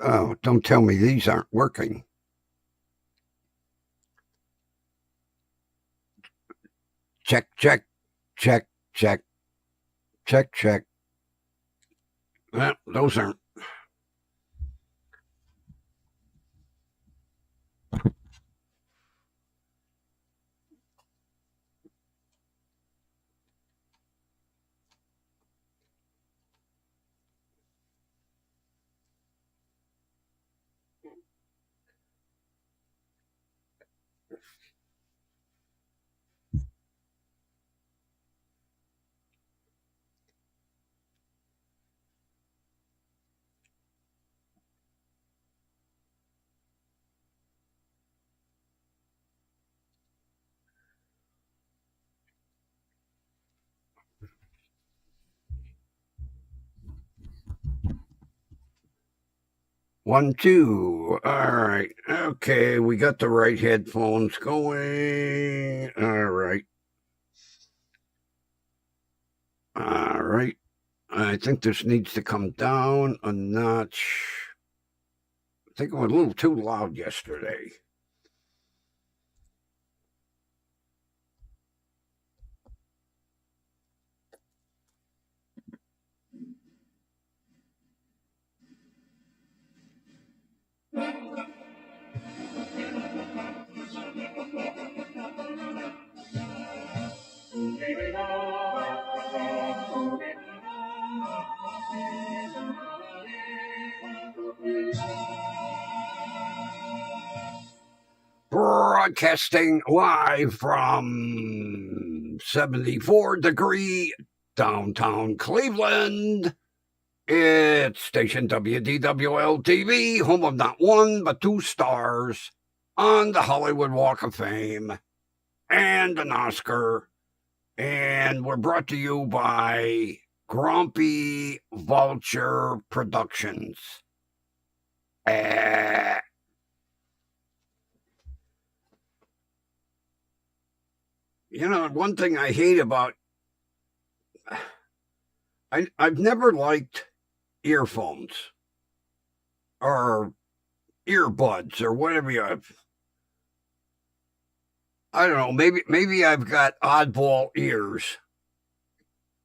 Oh, don't tell me these aren't working. Check, check, check, check, check, check. Well, those aren't. One, two. All right. Okay, we got the right headphones going. All right. All right. I think this needs to come down a notch. I think it was a little too loud yesterday. Broadcasting live from 74-degree downtown Cleveland. It's station WDWL TV, home of not one but two stars on the Hollywood Walk of Fame and an Oscar. And we're brought to you by Grumpy Vulture Productions. You know, one thing I hate about I've never liked earphones or earbuds or whatever you have. I don't know, maybe I've got oddball ears.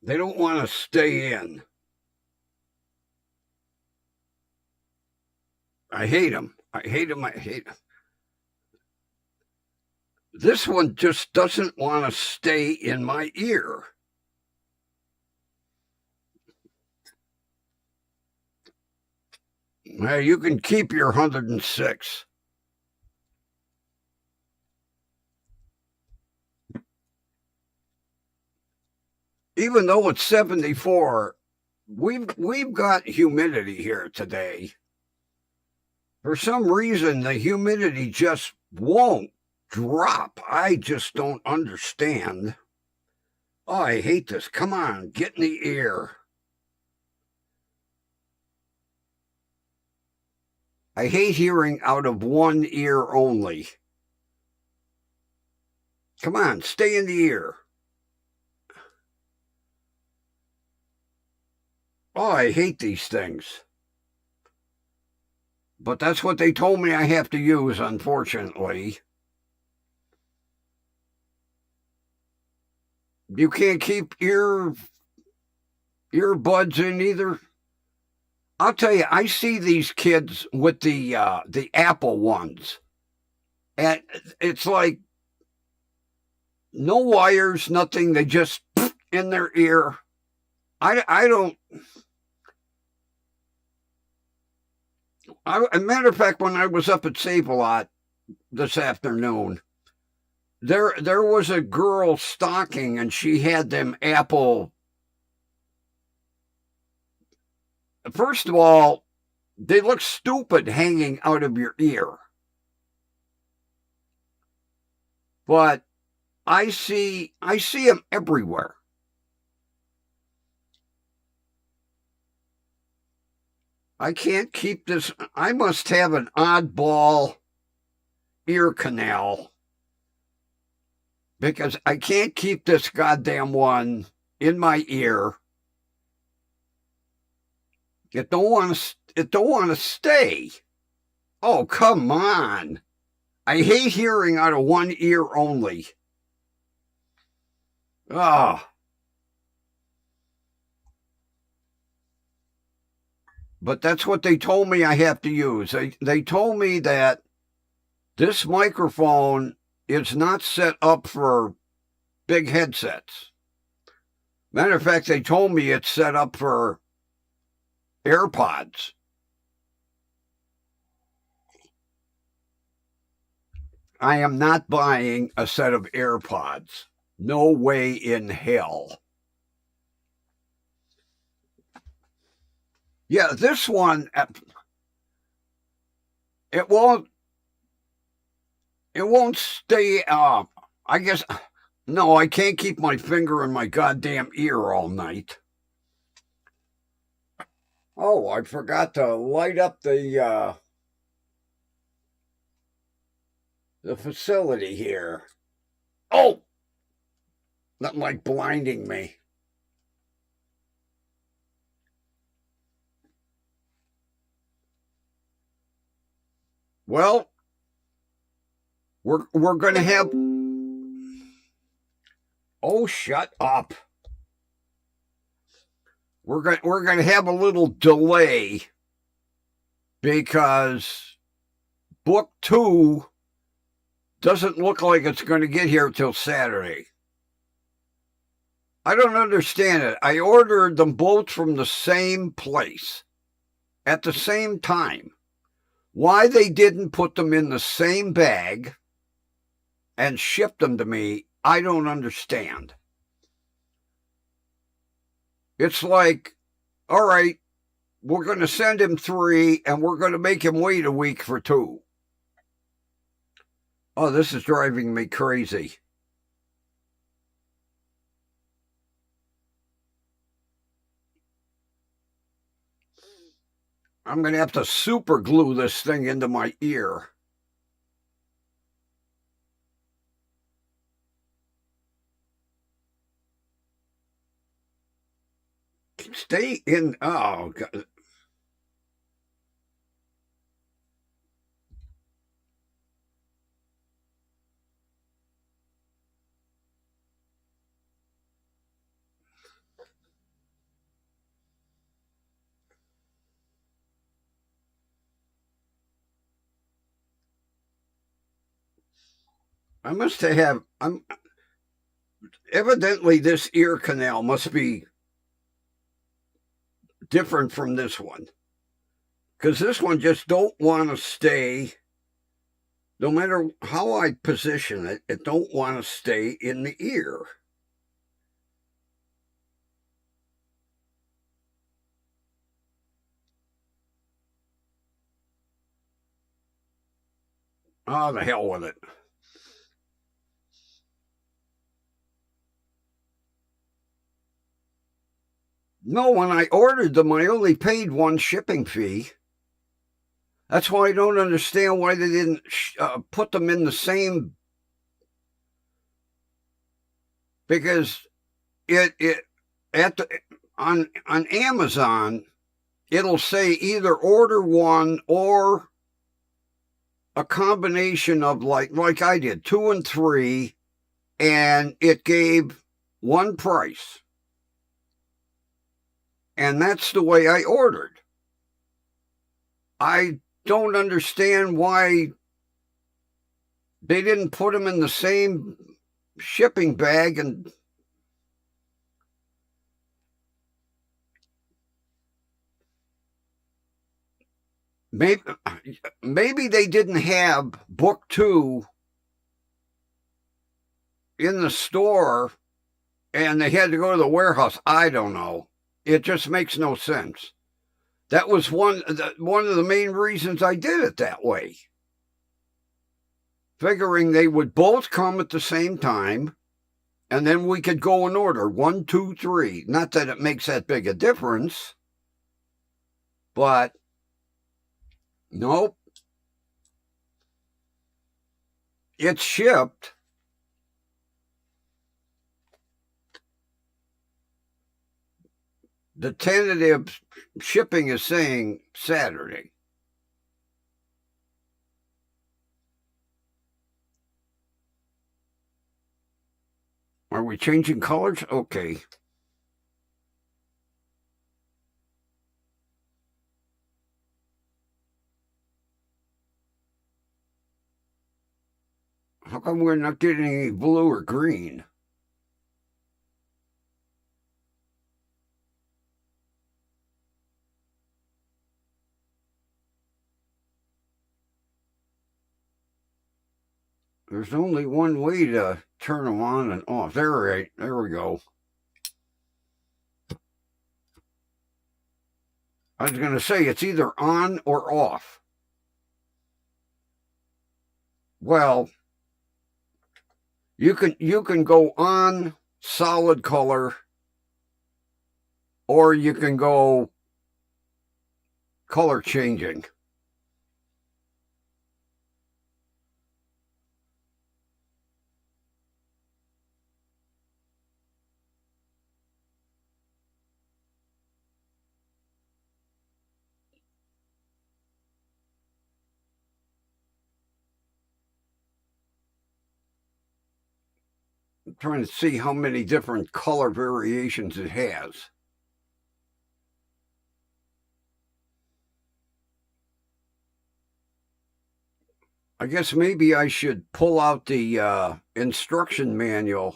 They don't want to stay in. I hate them. I hate them. I hate them. This one just doesn't want to stay in my ear. Well, you can keep your 106. Even though it's 74, we've got humidity here today. For some reason, the humidity just won't drop. I just don't understand. Oh, I hate this. Come on, get in the ear. I hate hearing out of one ear only. Come on, stay in the ear. Oh, I hate these things. But that's what they told me I have to use, unfortunately. You can't keep earbuds in either. I'll tell you, I see these kids with the Apple ones, and it's like no wires, nothing. They just in their ear. I don't. As a matter of fact, when I was up at Save-A-Lot this afternoon, there was a girl stalking, and she had them Apple. First of all, they look stupid hanging out of your ear. But I see them everywhere. I can't keep this. I must have an oddball ear canal because I can't keep this goddamn one in my ear. It don't want to. it don't want to stay. Oh, come on. I hate hearing out of one ear only. Ah. But that's what they told me I have to use. They told me that this microphone is not set up for big headsets. Matter of fact, they told me it's set up for AirPods. I am not buying a set of AirPods. No way in hell. Yeah, this one, it won't stay up. I guess, no, I can't keep my finger in my goddamn ear all night. Oh, I forgot to light up the facility here. Oh, nothing like blinding me. Well, we're going to have. Oh, shut up. We're going to have a little delay because book 2 doesn't look like it's going to get here till Saturday. I don't understand it. I ordered them both from the same place at the same time. Why they didn't put them in the same bag and ship them to me, I don't understand. It's like, all right, we're going to send him 3 and we're going to make him wait a week for 2. Oh, this is driving me crazy. I'm going to have to super glue this thing into my ear. Stay in. Oh, God. I must have. Evidently this ear canal must be different from this one, because this one just don't want to stay. No matter how I position it, it don't want to stay in the ear. Oh, the hell with it. No, when I ordered them, I only paid 1 shipping fee. That's why I don't understand why they didn't put them in the same. Because on Amazon, it'll say either order 1 or a combination of like I did, 2 and 3, and it gave 1 price. And that's the way I ordered. I don't understand why they didn't put them in the same shipping bag. And maybe they didn't have book 2 in the store and they had to go to the warehouse. I don't know. It just makes no sense. That was one of the main reasons I did it that way. Figuring they would both come at the same time, and then we could go in order 1, 2, 3. Not that it makes that big a difference, but nope. It's shipped. The tentative shipping is saying Saturday. Are we changing colors? Okay. How come we're not getting any blue or green? There's only one way to turn them on and off. There we go. I was going to say it's either on or off. Well, you can go on solid color, or you can go color changing. I'm trying to see how many different color variations it has. I guess maybe I should pull out the instruction manual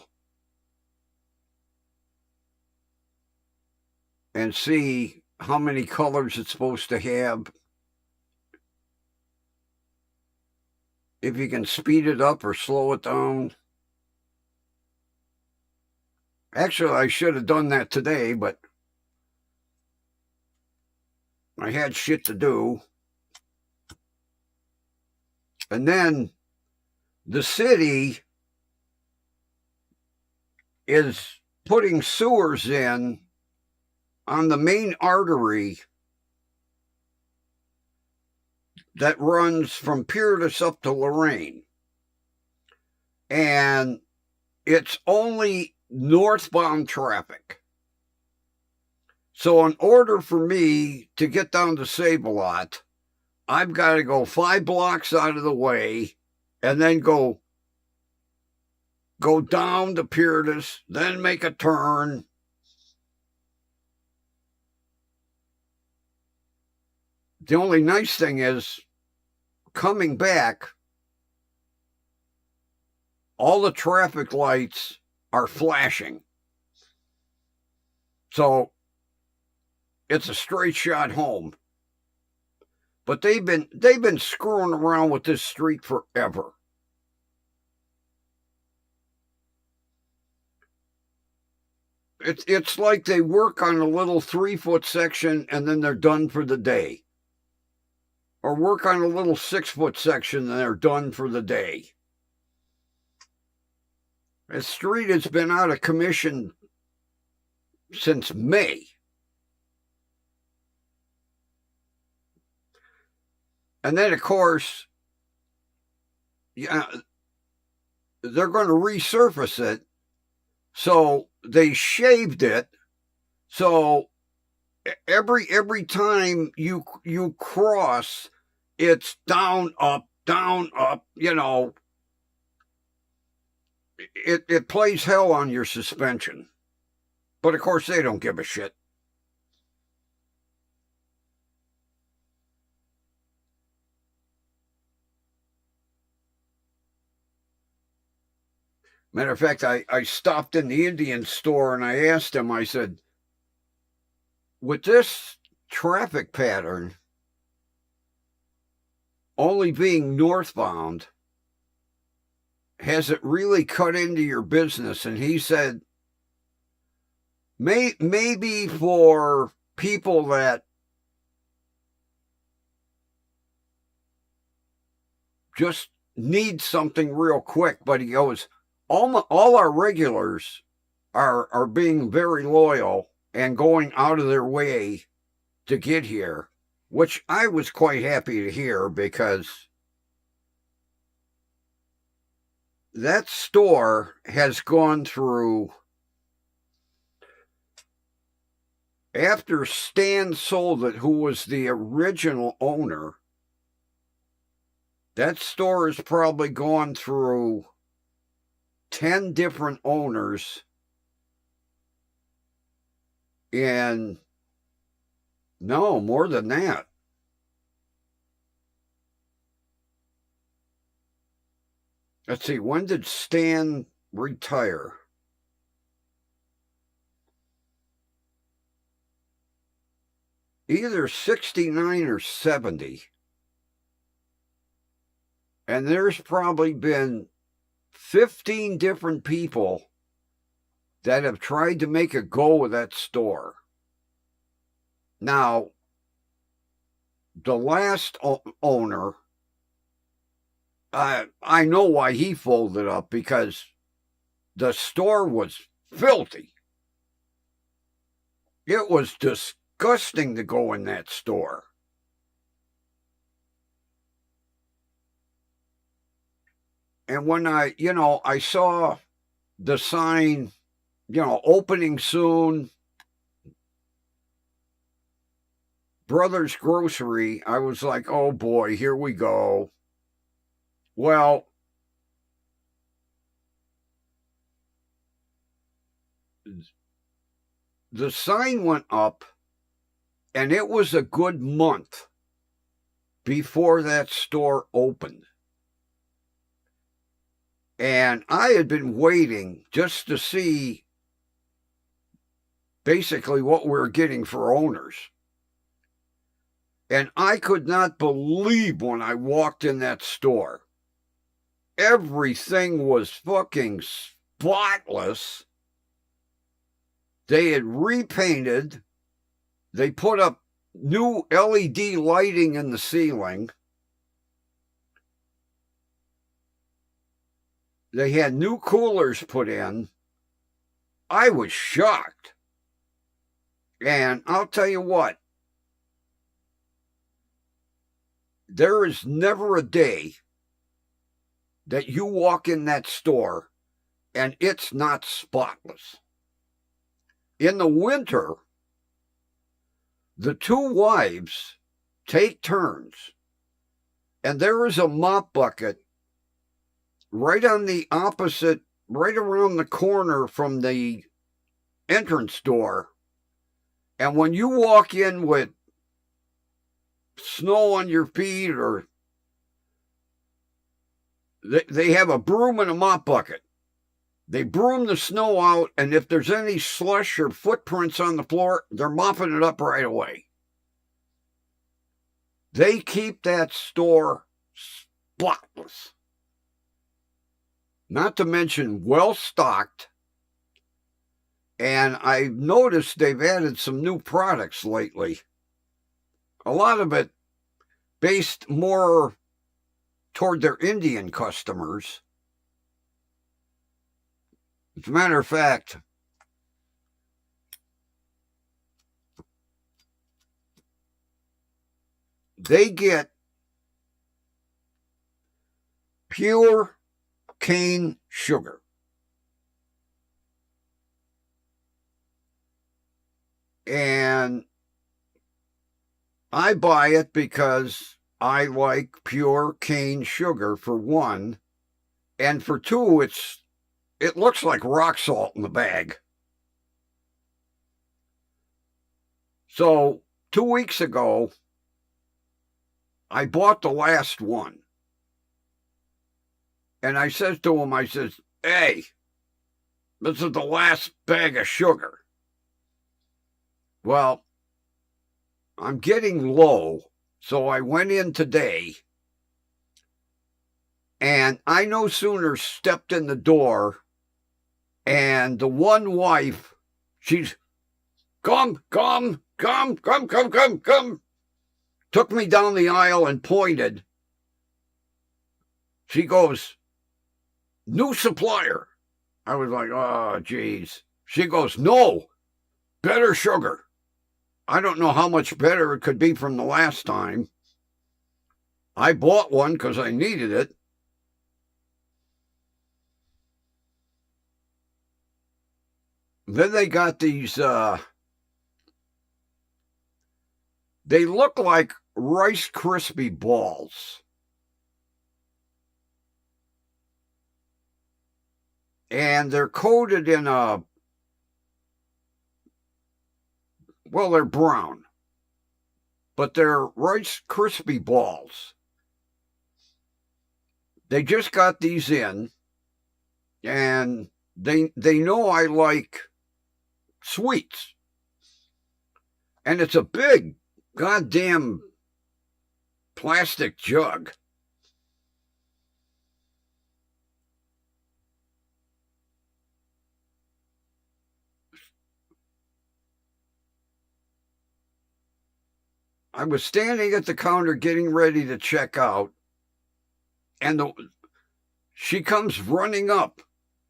and see how many colors it's supposed to have. If you can speed it up or slow it down. Actually, I should have done that today, but I had shit to do. And then the city is putting sewers in on the main artery that runs from Peerless up to Lorraine. And it's only northbound traffic. So in order for me to get down to Save-A-Lot, I've got to go 5 blocks out of the way and then go down to Peerless, then make a turn. The only nice thing is, coming back, all the traffic lights are flashing. So it's a straight shot home. But they've been screwing around with this street forever. It's like they work on a little 3-foot section and then they're done for the day. Or work on a little 6-foot section and they're done for the day. The street has been out of commission since May. And then, of course, yeah, they're going to resurface it. So they shaved it. So every time you cross, it's down, up, you know. It plays hell on your suspension. But of course, they don't give a shit. Matter of fact, I stopped in the Indian store and I asked him, I said, with this traffic pattern only being northbound, has it really cut into your business? And he said, maybe for people that just need something real quick. But he goes, all our regulars are being very loyal and going out of their way to get here, which I was quite happy to hear, because that store has gone through After Stan sold it, who was the original owner, that store has probably gone through 10 different owners. And no, more than that. Let's see, when did Stan retire? Either 69 or 70. And there's probably been 15 different people that have tried to make a go with that store. Now, the last owner, I know why he folded up, because the store was filthy. It was disgusting to go in that store. And when I saw the sign, opening soon, Brothers Grocery, I was like, oh boy, here we go. Well, the sign went up, and it was a good month before that store opened. And I had been waiting just to see basically what we were getting for owners. And I could not believe when I walked in that store. Everything was fucking spotless. They had repainted. They put up new LED lighting in the ceiling. They had new coolers put in. I was shocked. And I'll tell you what, there is never a day that you walk in that store and it's not spotless. In the winter, the two wives take turns, and there is a mop bucket right on the opposite, right around the corner from the entrance door. And when you walk in with snow on your feet, or they have a broom and a mop bucket. They broom the snow out, and if there's any slush or footprints on the floor, they're mopping it up right away. They keep that store spotless. Not to mention well-stocked. And I've noticed they've added some new products lately. A lot of it based more toward their Indian customers. As a matter of fact, they get pure cane sugar. And I buy it because I like pure cane sugar, for one. And for two, it looks like rock salt in the bag. So 2 weeks ago, I bought the last one. And I says to him, I says, hey, this is the last bag of sugar. Well, I'm getting low, so I went in today, and I no sooner stepped in the door, and the one wife, she's, come, took me down the aisle and pointed. She goes, new supplier. I was like, oh, geez. She goes, no, better sugar. I don't know how much better it could be from the last time. I bought one because I needed it. Then they got these They look like Rice Krispie balls. And they're coated in a, well, they're brown, but they're Rice Krispie balls. They just got these in, and they know I like sweets. And it's a big goddamn plastic jug. I was standing at the counter getting ready to check out, and she comes running up.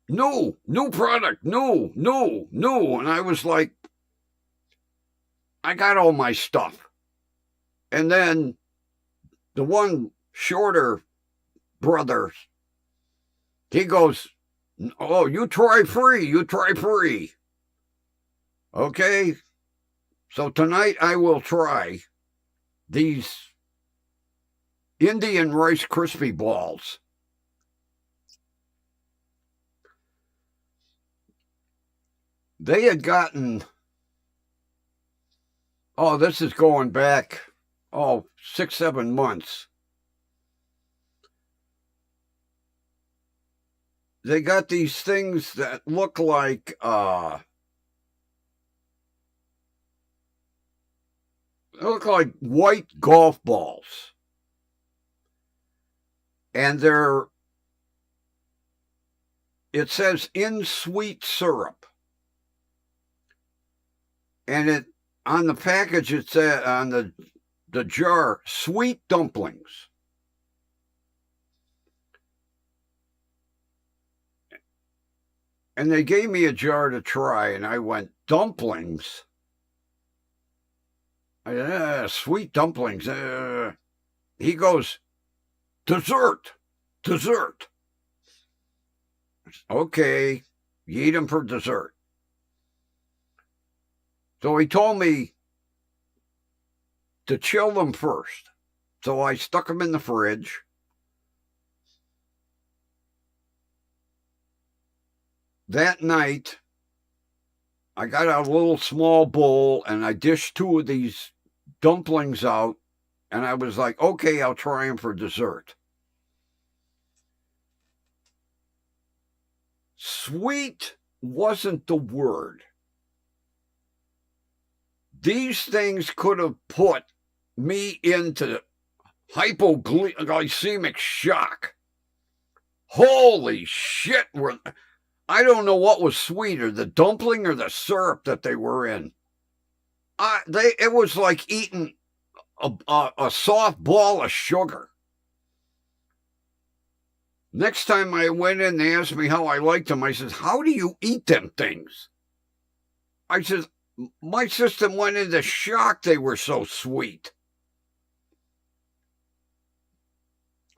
No, new product, no. And I was like, I got all my stuff. And then the one shorter brother, he goes, oh, you try free. Okay, so tonight I will try these Indian Rice Krispie balls. They had gotten, oh, this is going back, 6-7 months. They got these things that look like white golf balls. And it says in sweet syrup. And it on the package it said on the jar, sweet dumplings. And they gave me a jar to try, and I went, dumplings? Sweet dumplings. He goes, dessert. Okay, you eat them for dessert. So he told me to chill them first. So I stuck them in the fridge. That night, I got a little small bowl and I dished 2 of these dumplings out, and I was like, okay, I'll try them for dessert. Sweet wasn't the word. These things could have put me into hypoglycemic shock. Holy shit. I don't know what was sweeter, the dumpling or the syrup that they were in. It was like eating a soft ball of sugar. Next time I went in, they asked me how I liked them. I said, how do you eat them things? I said, my system went into shock. They were so sweet.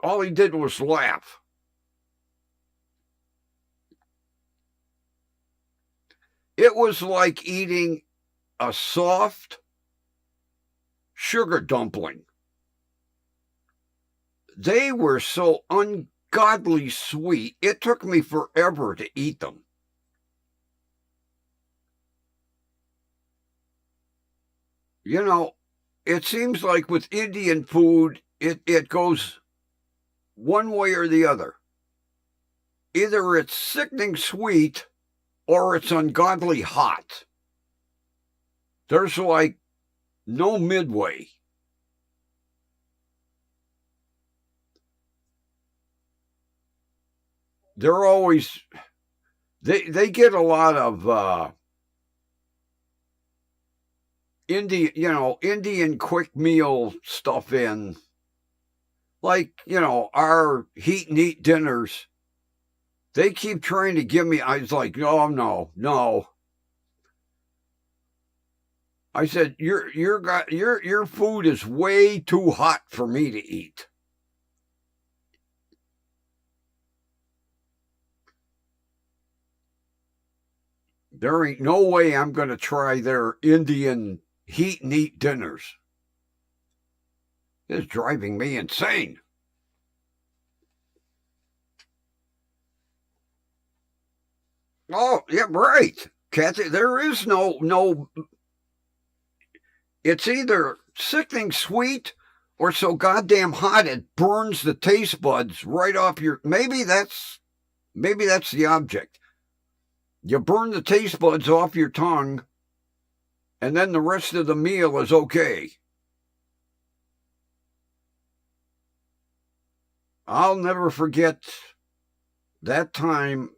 All he did was laugh. It was like eating a soft sugar dumpling. They were so ungodly sweet, it took me forever to eat them. You know, it seems like with Indian food, it goes one way or the other. Either it's sickening sweet or it's ungodly hot. There's like no midway. They're always, they get a lot of Indian quick meal stuff in. Like, our heat and eat dinners. They keep trying to give me, I was like, no. I said, your food is way too hot for me to eat. There ain't no way I'm going to try their Indian heat and eat dinners. It's driving me insane. Oh, yeah, right. Kathy, there is no. It's either sickening sweet or so goddamn hot it burns the taste buds right off your. Maybe that's the object. You burn the taste buds off your tongue, and then the rest of the meal is okay. I'll never forget that time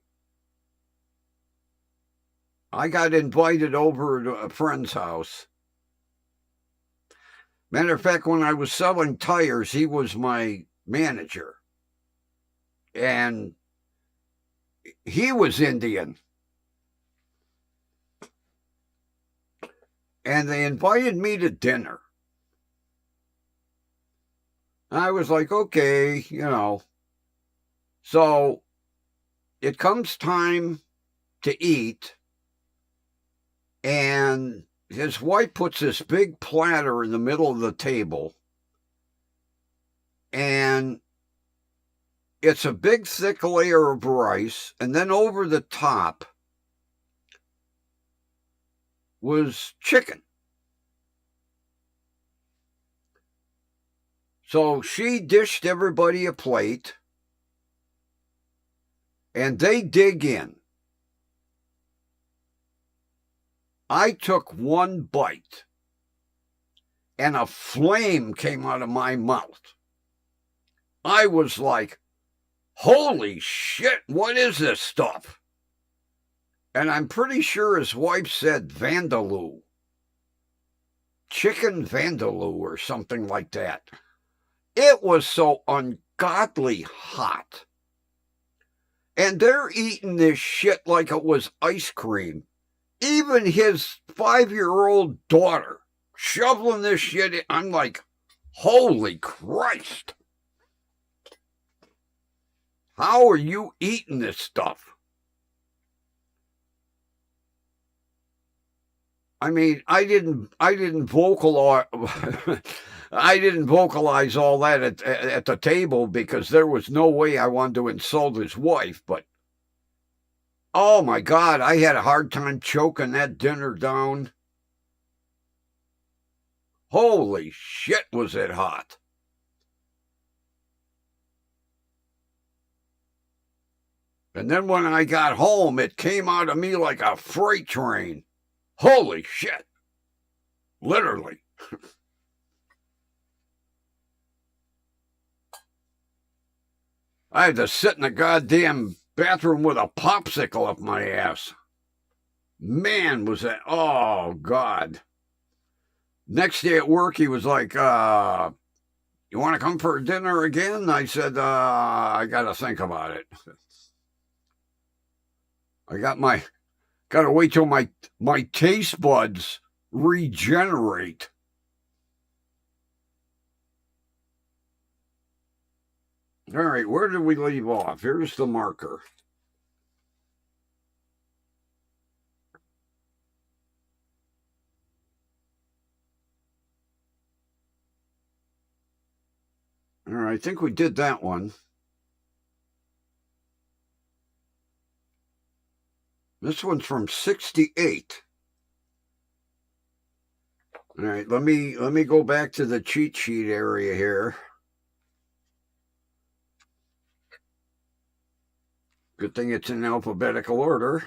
I got invited over to a friend's house. Matter of fact, when I was selling tires, he was my manager. And he was Indian. And they invited me to dinner. I was like, okay, So it comes time to eat, and his wife puts this big platter in the middle of the table, and it's a big thick layer of rice, and then over the top was chicken. So she dished everybody a plate, and they dig in. I took one bite, and a flame came out of my mouth. I was like, holy shit, what is this stuff? And I'm pretty sure his wife said Vindaloo. Chicken Vindaloo or something like that. It was so ungodly hot. And they're eating this shit like it was ice cream. Even his 5-year-old daughter shoveling this shit in. I'm like, holy Christ. How are you eating this stuff? I mean, I didn't vocalize I didn't vocalize all that at the table because there was no way I wanted to insult his wife, but oh my God, I had a hard time choking that dinner down. Holy shit, was it hot. And then when I got home, it came out of me like a freight train. Holy shit. Literally. I had to sit in the goddamn bathroom with a popsicle up my ass. Man, was that, oh God. Next day at work, he was like, you want to come for dinner again? I said, I got to think about it. I got to wait till my taste buds regenerate. All right, where did we leave off? Here's the marker. All right, I think we did that one. This one's from 68. All right, let me go back to the cheat sheet area here. Good thing it's in alphabetical order.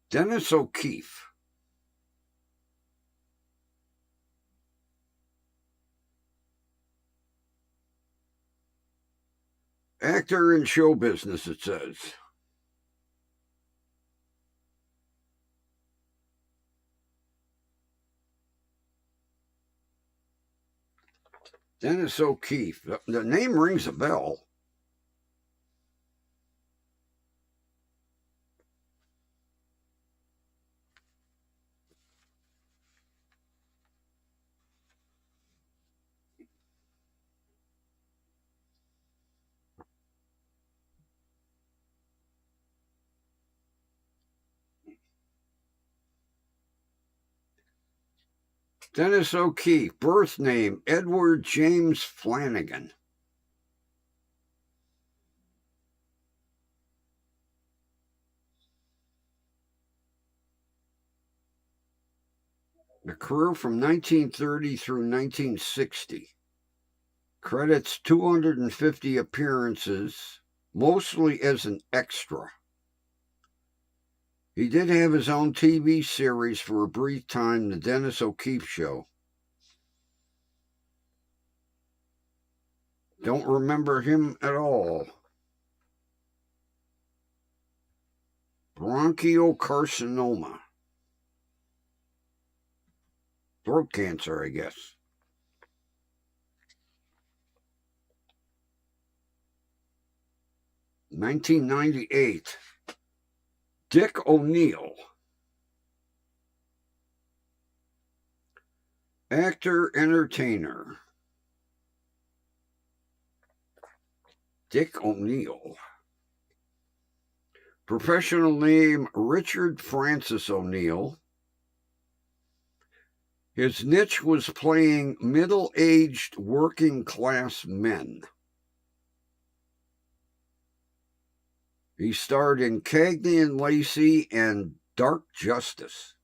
Dennis O'Keefe. Actor in show business, it says. Dennis O'Keefe. The name rings a bell. Dennis O'Keefe, birth name Edward James Flanagan. A career from 1930 through 1960. Credits 250 appearances, mostly as an extra. He did have his own TV series for a brief time, The Dennis O'Keefe Show. Don't remember him at all. Bronchiocarcinoma. Throat cancer, I guess. $1998. Dick O'Neill. Actor, entertainer. Dick O'Neill. Professional name, Richard Francis O'Neill. His niche was playing middle-aged working-class men. He starred in Cagney and Lacey and Dark Justice.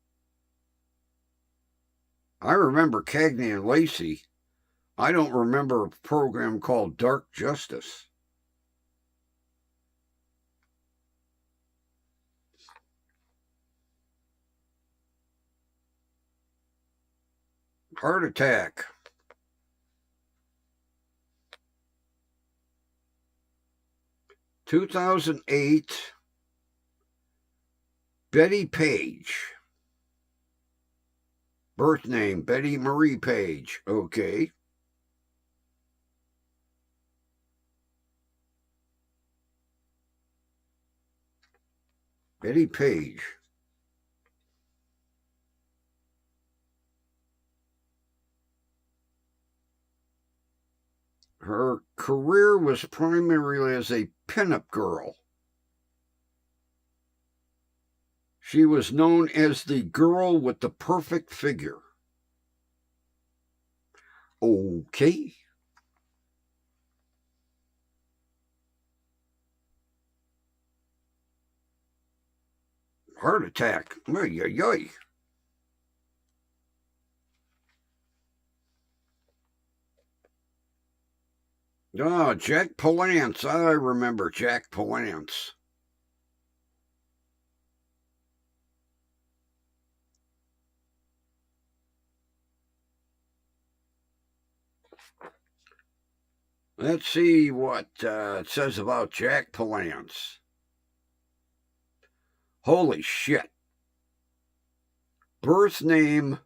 I remember Cagney and Lacey. I don't remember a program called Dark Justice. Heart attack. (2008), Betty Page. Birth name, Betty Marie Page. Okay. Betty Page. Her career was primarily as a pinup girl. She was known as the girl with the perfect figure. Okay. Heart attack. Oy, oy, oy. Oh, Jack Palance. I remember Jack Palance. Let's see what it says about Jack Palance. Holy shit. Birth name,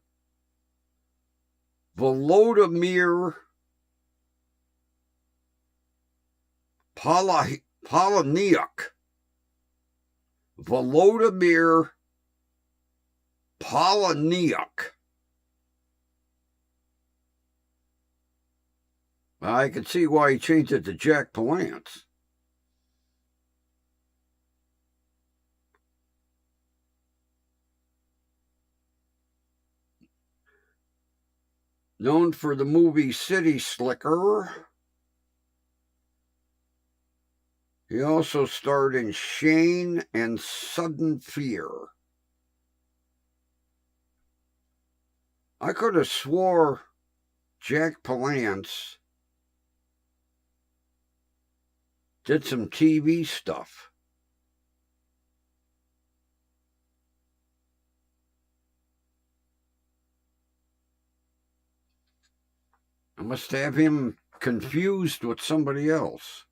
Volodymyr Poloniuk. Volodymyr Poloniuk. I can see why he changed it to Jack Palance. Known for the movie City Slicker. He also starred in Shane and Sudden Fear. I could have swore Jack Palance did some TV stuff. I must have him confused with somebody else.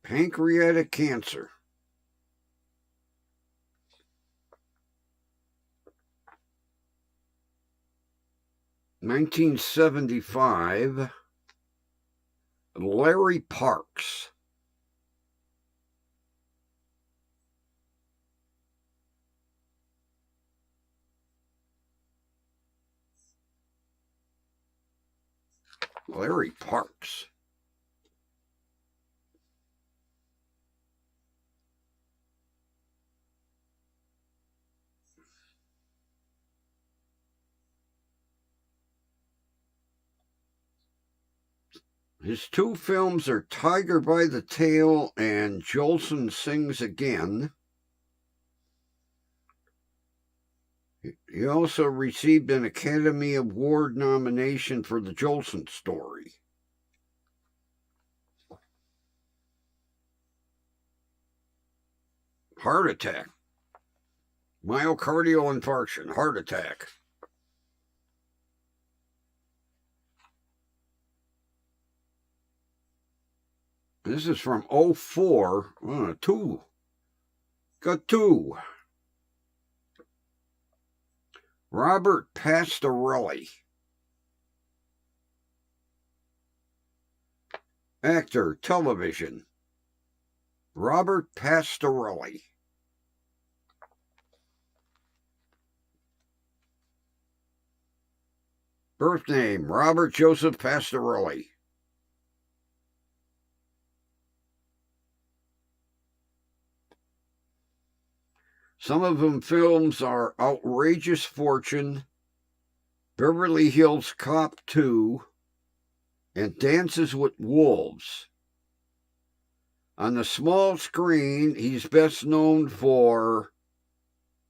Pancreatic cancer. (1975), Larry Parks. Larry Parks. His two films are Tiger by the Tail and Jolson Sings Again. He also received an Academy Award nomination for the Jolson story. Heart attack. Myocardial infarction, heart attack. This is from 04. Two. Got two. Robert Pastorelli. Actor, television. Robert Pastorelli. Birth name, Robert Joseph Pastorelli. Some of them films are Outrageous Fortune, Beverly Hills Cop 2, and Dances with Wolves. On the small screen, he's best known for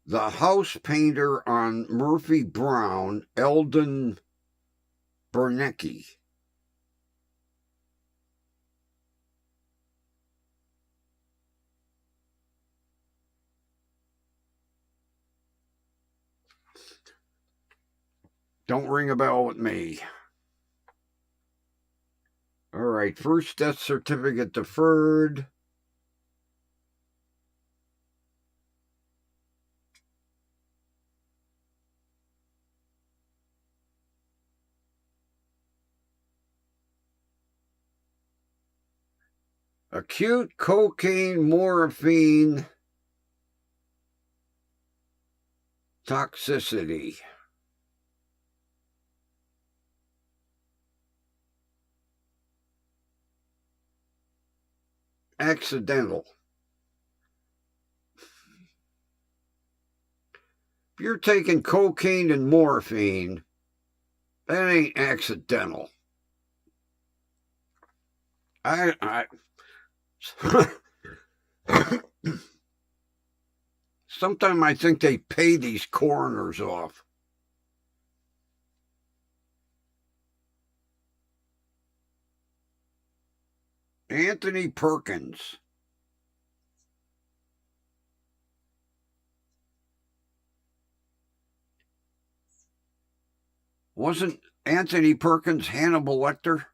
the house painter on Murphy Brown, Eldon Bernecki. Don't ring a bell with me. All right, first death certificate deferred. Acute cocaine morphine toxicity. Accidental. If you're taking cocaine and morphine, that ain't accidental. Sometimes I think they pay these coroners off. Anthony Perkins. Wasn't Anthony Perkins Hannibal Lecter?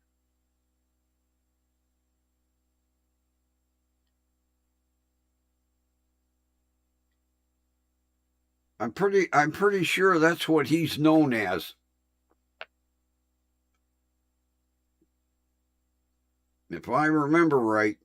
I'm pretty sure that's what he's known as. If I remember right.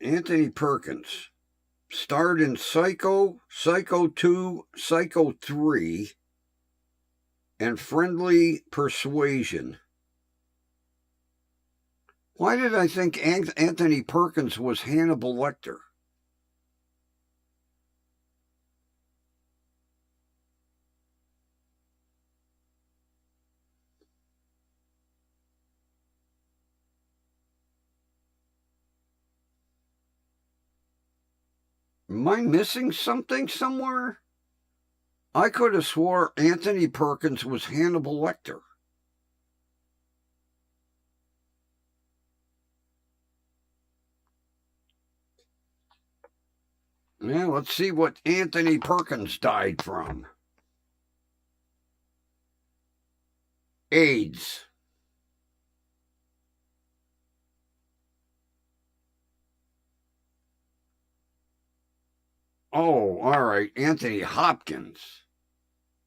Anthony Perkins starred in Psycho, Psycho 2, Psycho 3, and Friendly Persuasion. Why did I think Anthony Perkins was Hannibal Lecter? Am I missing something somewhere? I could have swore Anthony Perkins was Hannibal Lecter. Yeah, let's see what Anthony Perkins died from. AIDS. Oh, all right, Anthony Hopkins.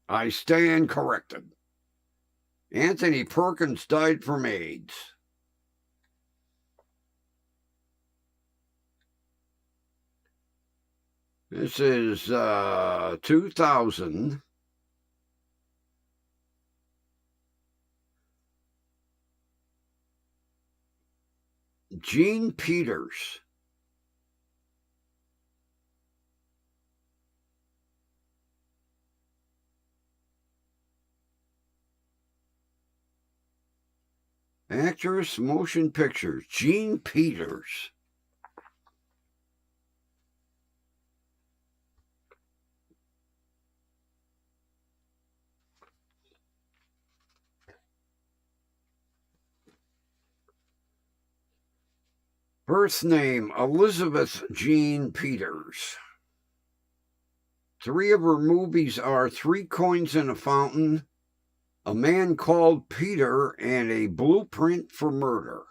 I stand corrected. Anthony Perkins died from AIDS. This is 2000. Gene Peters. Actress, motion pictures, Gene Peters. Birth name, Elizabeth Jean Peters. 3 of her movies are 3 Coins in a Fountain, A Man Called Peter, and A Blueprint for Murder.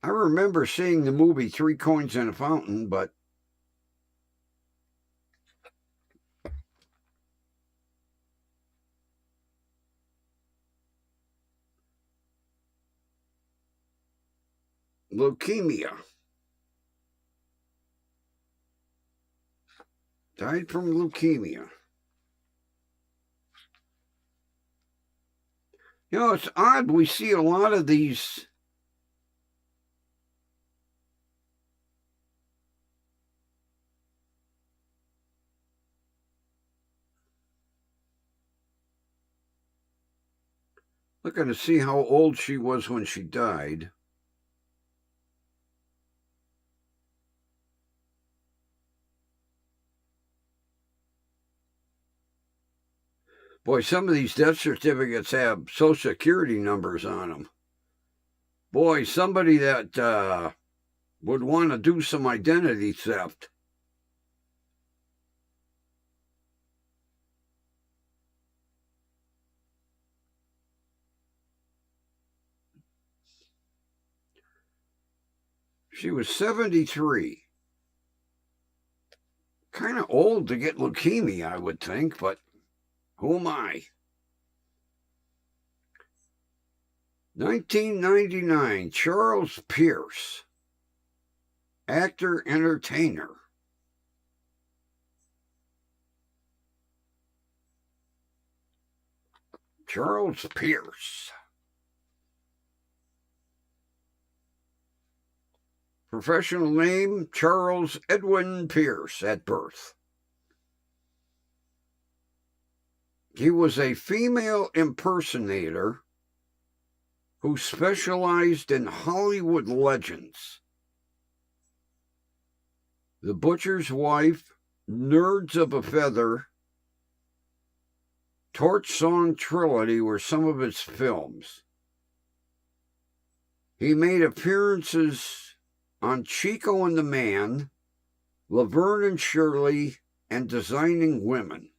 I remember seeing the movie 3 Coins in a Fountain, but leukemia. Died from leukemia. You know, it's odd. We see a lot of these looking to see how old she was when she died. Boy, some of these death certificates have Social Security numbers on them. Boy, somebody that would want to do some identity theft. She was 73. Kind of old to get leukemia, I would think, but who am I? 1999, Charles Pierce, actor, entertainer. Charles Pierce. Professional name, Charles Edwin Pierce at birth. He was a female impersonator who specialized in Hollywood legends. The Butcher's Wife, Nerds of a Feather, Torch Song Trilogy were some of his films. He made appearances on Chico and the Man, Laverne and Shirley, and Designing Women.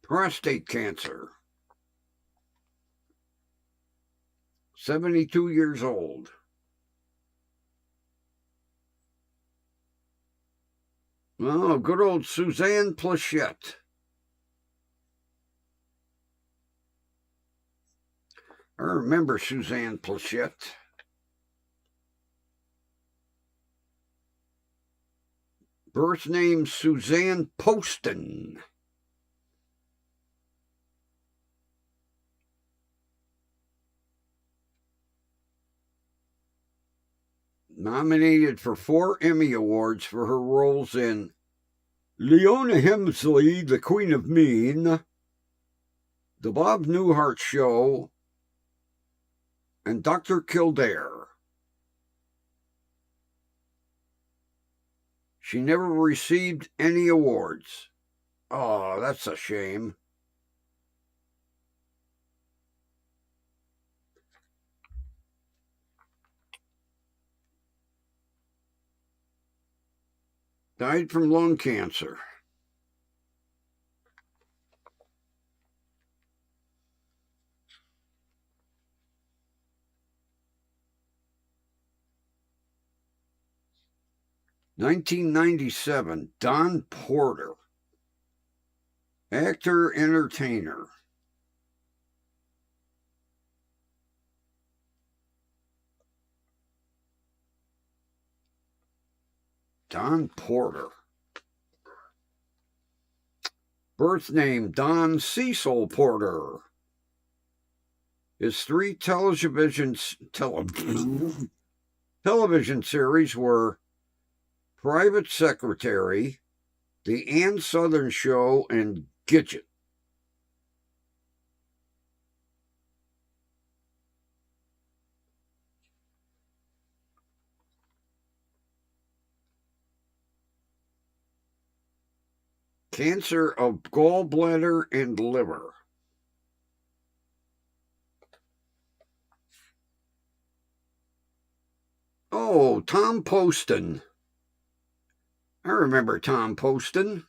Prostate cancer. 72 years old. Oh, good old Suzanne Plachette. I remember Suzanne Plachette. Birth name, Suzanne Poston. Nominated for 4 Emmy Awards for her roles in Leona Helmsley, The Queen of Mean, The Bob Newhart Show, and Dr. Kildare. She never received any awards. Oh, that's a shame. Died from lung cancer. (1997), Don Porter, actor, entertainer. Don Porter. Birth name, Don Cecil Porter. His three television series were Private Secretary, The Ann Southern Show, and Gidget. Cancer of gallbladder and liver. Oh, Tom Poston. I remember Tom Poston.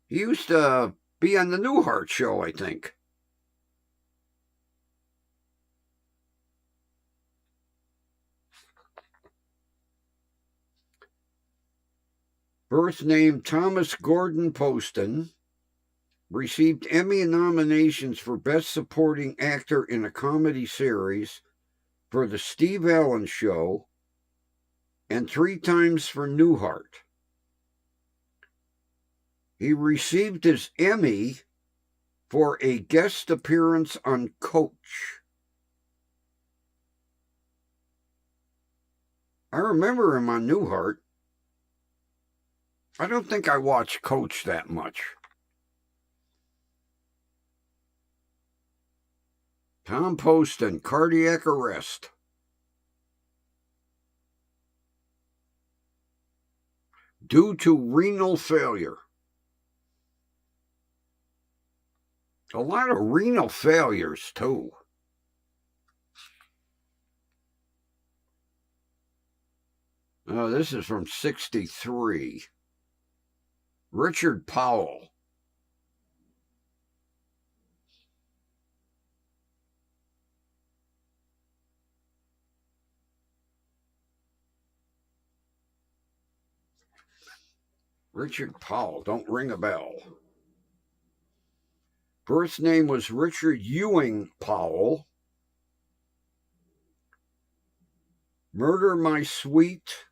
He used to be on the Newhart show, I think. Birth name, Thomas Gordon Poston. Received Emmy nominations for Best Supporting Actor in a Comedy Series for The Steve Allen Show and 3 times for Newhart. He received his Emmy for a guest appearance on Coach. I remember him on Newhart. I don't think I watched Coach that much. Tom Poston, cardiac arrest. Due to renal failure. A lot of renal failures, too. Oh, this is from 1963. Richard Powell. Richard Powell, don't ring a bell. Birth name was Richard Ewing Powell. Murder My Sweet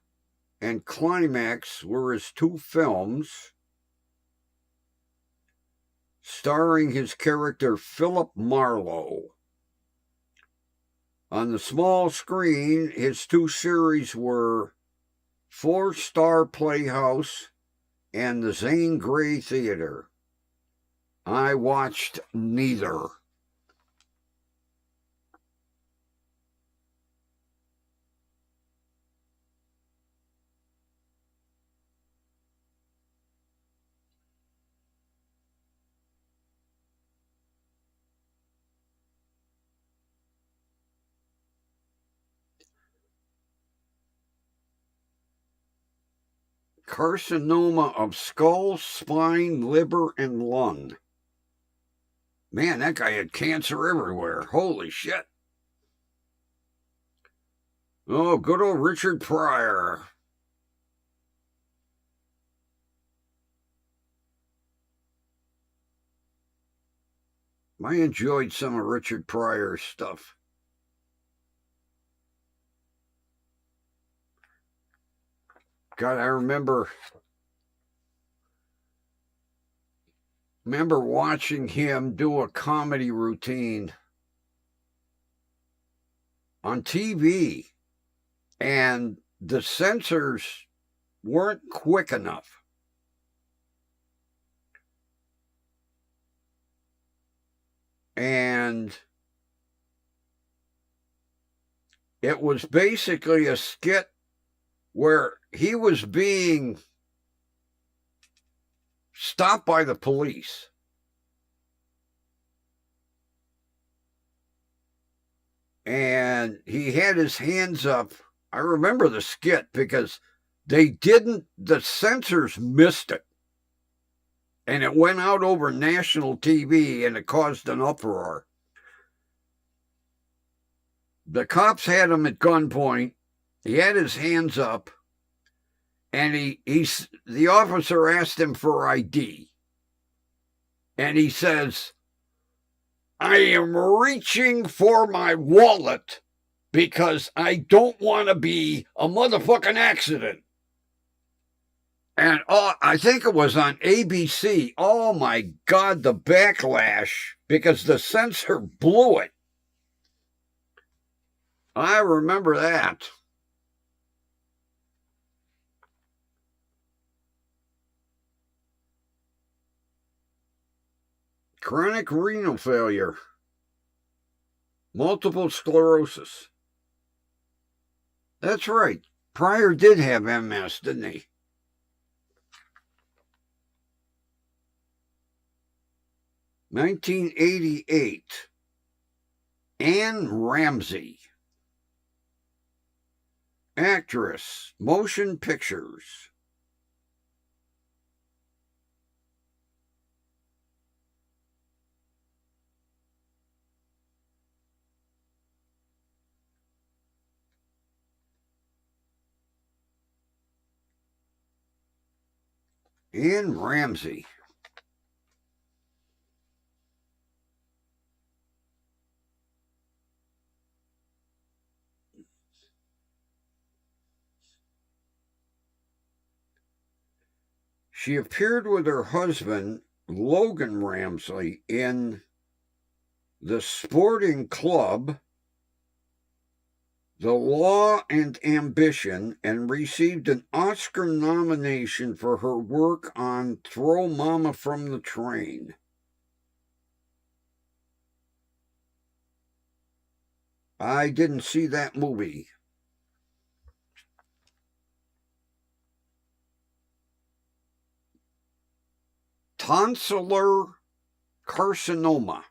and Climax were his 2 films, starring his character Philip Marlowe. On the small screen, his 2 series were 4-Star Playhouse and the Zane Grey Theater. I watched neither. Carcinoma of skull, spine, liver, and lung. Man, that guy had cancer everywhere. Holy shit. Oh, good old Richard Pryor. I enjoyed some of Richard Pryor's stuff. God, I remember watching him do a comedy routine on TV, and the censors weren't quick enough. And it was basically a skit where he was being stopped by the police. And he had his hands up. I remember the skit because the censors missed it. And it went out over national TV and it caused an uproar. The cops had him at gunpoint. He had his hands up, and the officer asked him for ID. And he says, "I am reaching for my wallet." because I don't want to be a motherfucking accident. And I think it was on ABC. Oh my God, the backlash because the censor blew it. I remember that. Chronic renal failure, multiple sclerosis. That's right. Pryor did have MS, didn't he? (1988). Anne Ramsey. Actress, motion pictures. Anne Ramsey. She appeared with her husband, Logan Ramsey, in The Sporting Club, The Law and Ambition, and received an Oscar nomination for her work on Throw Mama from the Train. I didn't see that movie. Tonsillar carcinoma.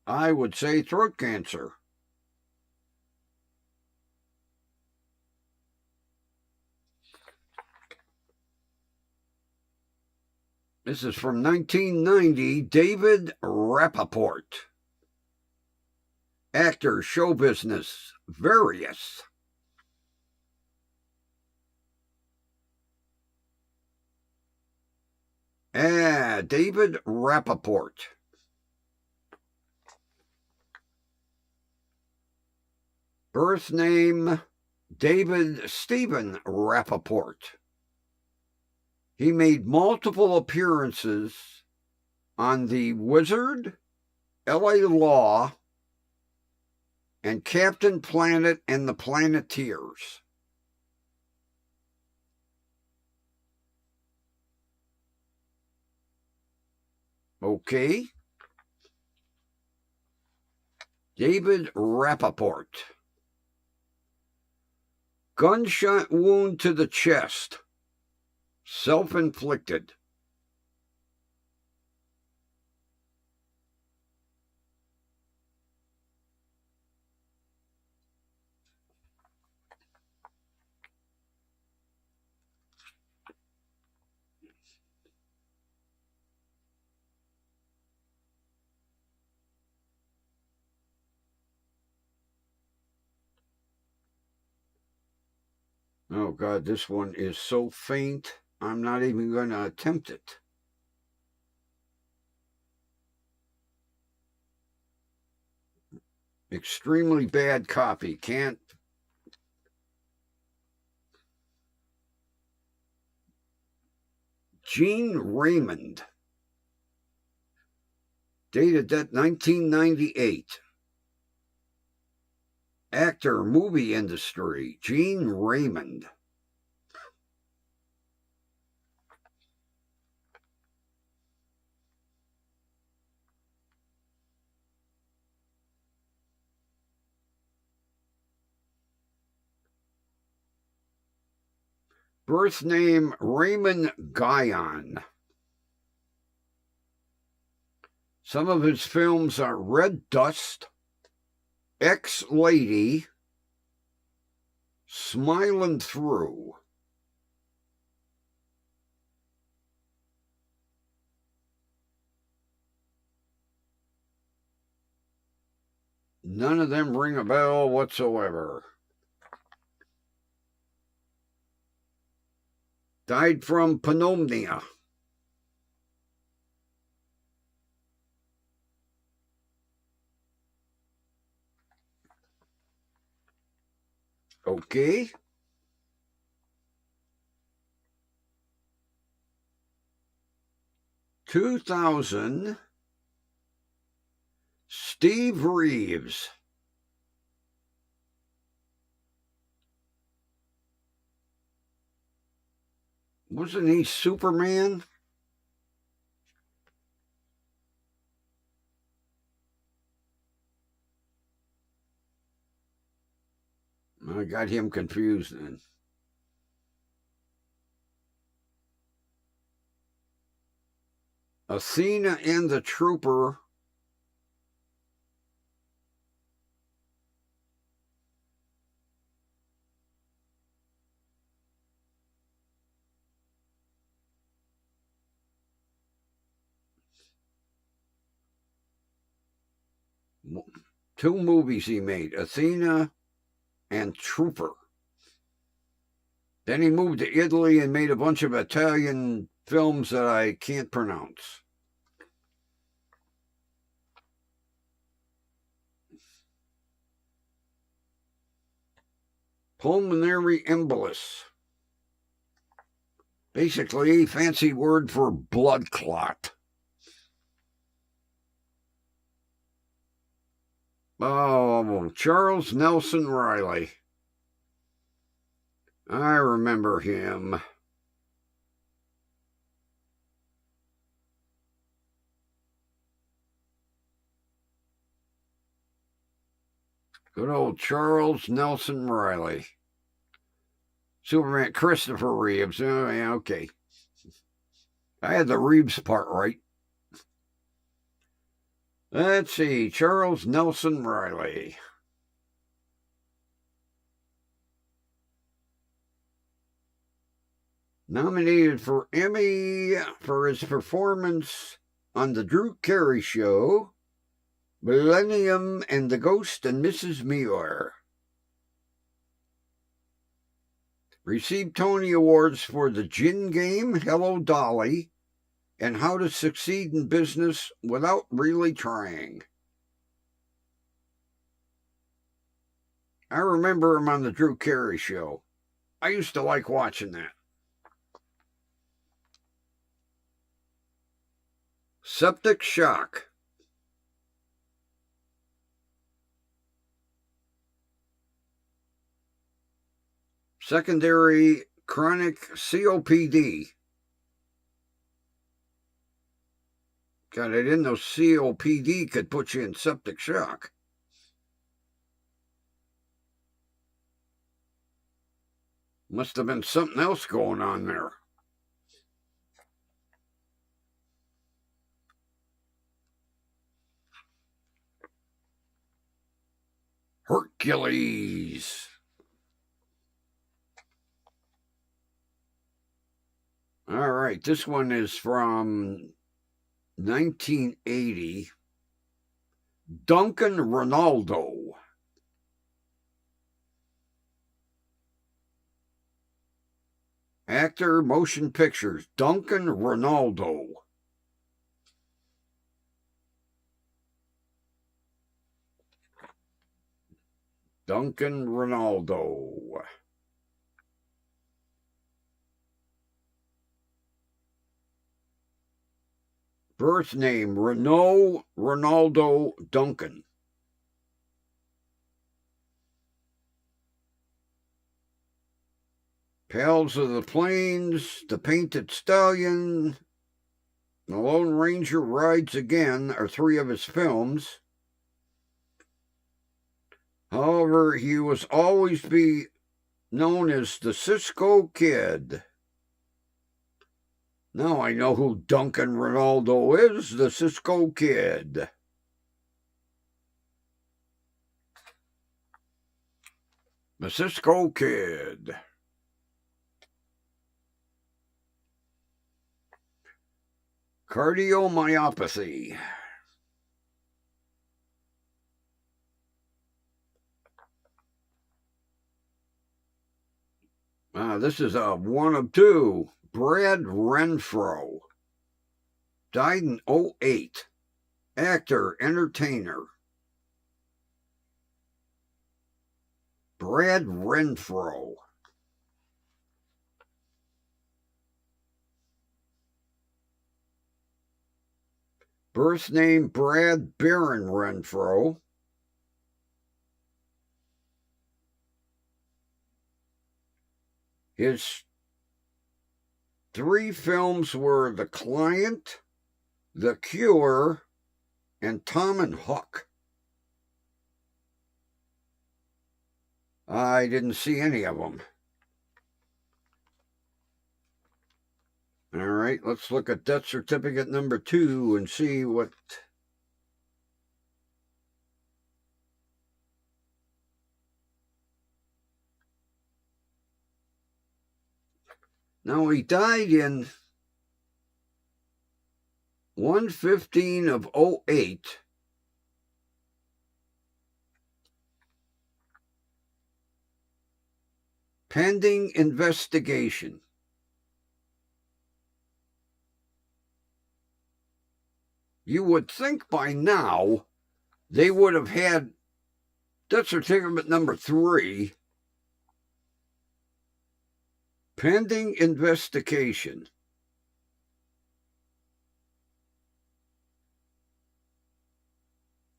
I would say throat cancer. This is from 1990, David Rappaport. Actor, show business, various. David Rappaport. Birth name, David Stephen Rappaport. He made multiple appearances on The Wizard, L.A. Law, and Captain Planet and the Planeteers. Okay. David Rappaport. Gunshot wound to the chest. Self-inflicted. Oh, God, this one is so faint, I'm not even going to attempt it. Extremely bad copy. Can't. Gene Raymond. Dated that 1998. Actor, movie industry, Gene Raymond. Birth name, Raymond Guyon. Some of his films are Red Dust, Ex-Lady, Smilin' Through. None of them ring a bell whatsoever. Died from pneumonia. Okay. $2,000. Steve Reeves. Wasn't he Superman? I got him confused then. Athena and the Trooper. Two movies he made, Athena and Trooper. Then he moved to Italy and made a bunch of Italian films that I can't pronounce. Pulmonary embolus. Basically, fancy word for blood clot. Oh, Charles Nelson Riley. I remember him. Good old Charles Nelson Riley. Superman, Christopher Reeves. Oh, yeah, okay. I had the Reeves part right. Let's see. Charles Nelson Riley. Nominated for Emmy for his performance on The Drew Carey Show, Millennium and the Ghost and Mrs. Muir. Received Tony Awards for The Gin Game, Hello Dolly, and How to Succeed in Business Without Really Trying. I remember him on The Drew Carey Show. I used to like watching that. Septic shock. Secondary chronic COPD. God, I didn't know COPD could put you in septic shock. Must have been something else going on there. Hercules. All right, this one is from 1980. Duncan Ronaldo. Actor, motion pictures. Duncan Ronaldo. Duncan Ronaldo. Birth name, Renault Ronaldo Duncan. Pals of the Plains, The Painted Stallion, The Lone Ranger Rides Again are three of his films. However, he was always be known as the Cisco Kid. Now I know who Duncan Ronaldo is, the Cisco Kid. The Cisco Kid. Cardiomyopathy. This is a one of two. Brad Renfro. Died in 2008. Actor, entertainer. Brad Renfro. Birth name Brad Baron Renfro. His 3 films were The Client, The Cure, and Tom and Huck. I didn't see any of them. All right, let's look at death certificate number 2 and see what... Now, he died in 1/15 of 08. Pending investigation. You would think by now they would have had death certificate number 3. Pending investigation.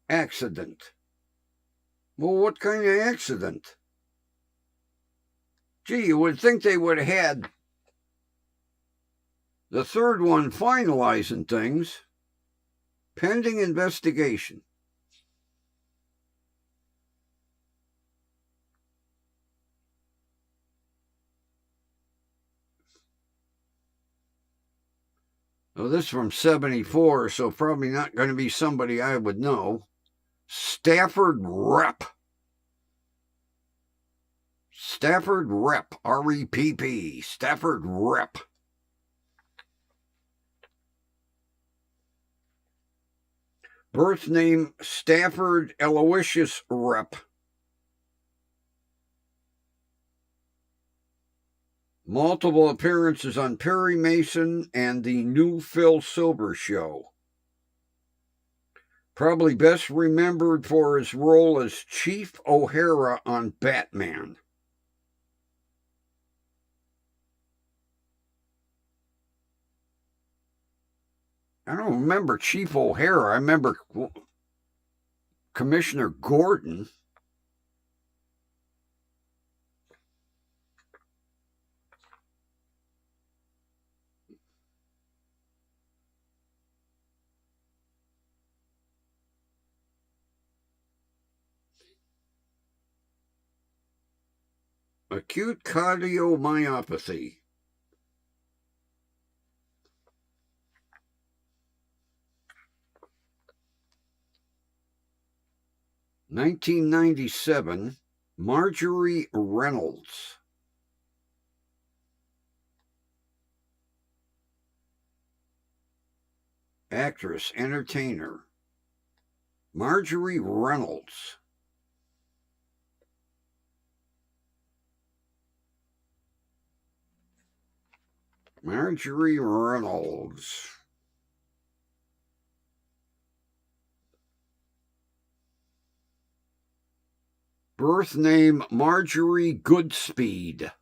Accident. Well, what kind of accident? Gee, you would think they would have had the 3rd one finalizing things. Pending investigation. Oh, this is from 74, so probably not going to be somebody I would know. Stafford Rep. Stafford Rep. R-E-P-P. Stafford Rep. Birth name Stafford Aloysius Rep. Multiple appearances on Perry Mason and the New Phil Silver Show. Probably best remembered for his role as Chief O'Hara on Batman. I don't remember Chief O'Hara. I remember Commissioner Gordon. Acute cardiomyopathy. (1997), Marjorie Reynolds. Actress, entertainer. Marjorie Reynolds. Marjorie Reynolds. Birth name Marjorie Goodspeed.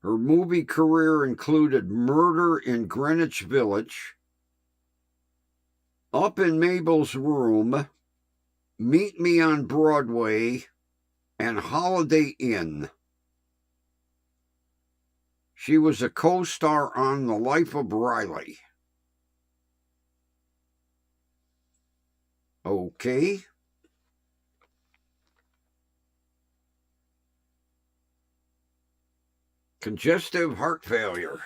Her movie career included Murder in Greenwich Village, Up in Mabel's Room, Meet Me on Broadway, and Holiday Inn. She was a co-star on The Life of Riley. Okay. Congestive heart failure.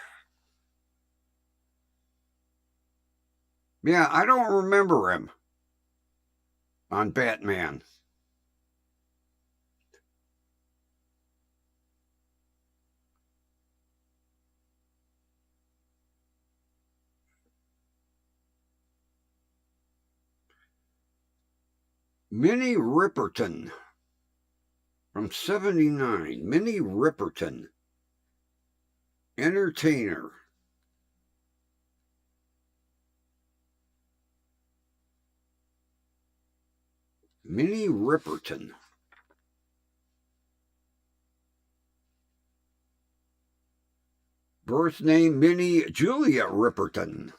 Yeah, I don't remember him on Batman. Minnie Riperton from 79. Minnie Riperton. Entertainer. Minnie Riperton. Birth name Minnie Julia Riperton.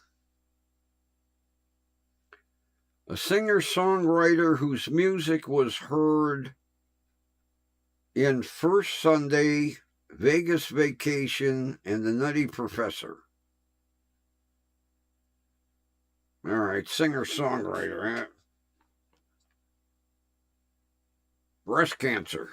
A singer-songwriter whose music was heard in First Sunday, Vegas Vacation, and The Nutty Professor. All right, singer-songwriter, huh? Breast cancer.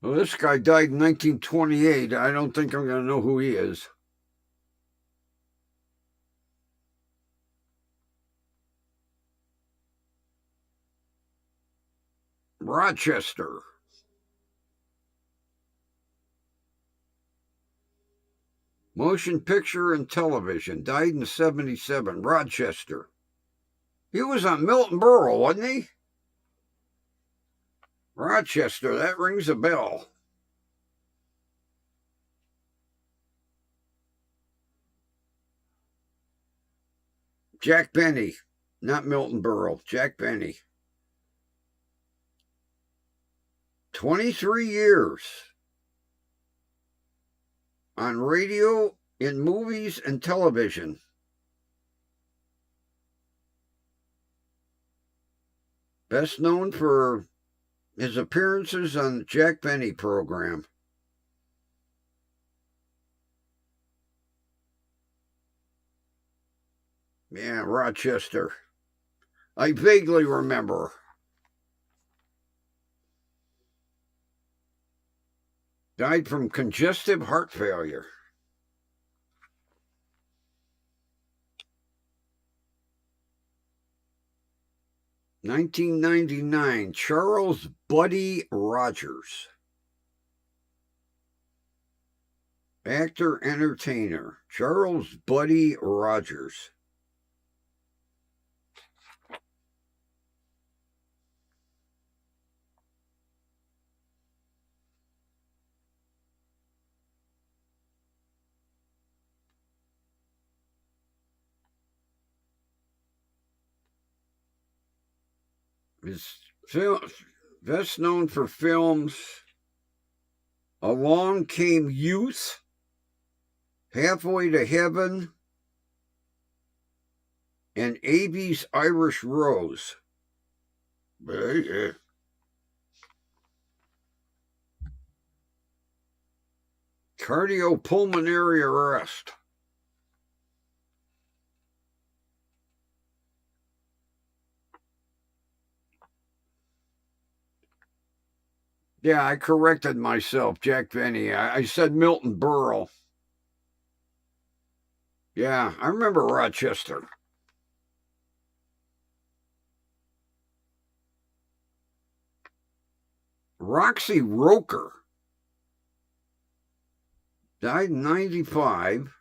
Well, this guy died in 1928. I don't think I'm going to know who he is. Rochester. Motion picture and television. Died in 1977. Rochester. He was on Milton Berle, wasn't he? Rochester, that rings a bell. Jack Benny, not Milton Berle. Jack Benny. 23 years on radio, in movies, and television. Best known for his appearances on the Jack Benny program. Yeah, Rochester. I vaguely remember. Died from congestive heart failure. (1999), Charles Buddy Rogers. Actor, entertainer, Charles Buddy Rogers. Is best known for films Along Came Youth, Halfway to Heaven, and Abbey's Irish Rose. Cardiopulmonary arrest. Yeah, I corrected myself, Jack Benny. I said Milton Berle. Yeah, I remember Rochester. Roxy Roker. Died in 1995.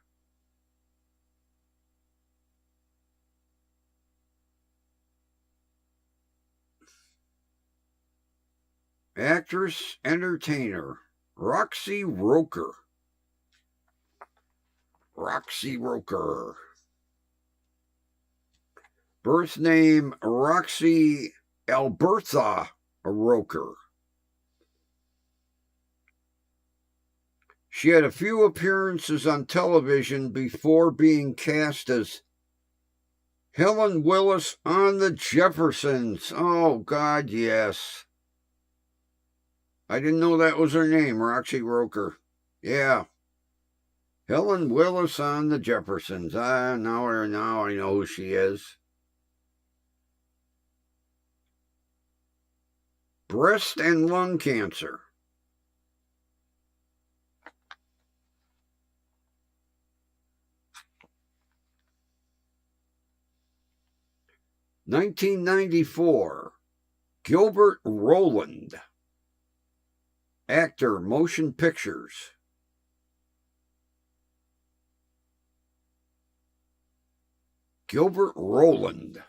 Actress, entertainer, Roxy Roker. Roxy Roker. Birth name, Roxy Albertha Roker. She had a few appearances on television before being cast as Helen Willis on The Jeffersons. Oh, God, yes. I didn't know that was her name, Roxy Roker. Yeah. Helen Willis on The Jeffersons. Now I know who she is. Breast and lung cancer. (1994), Gilbert Rowland. Actor, motion pictures. Gilbert Rowland.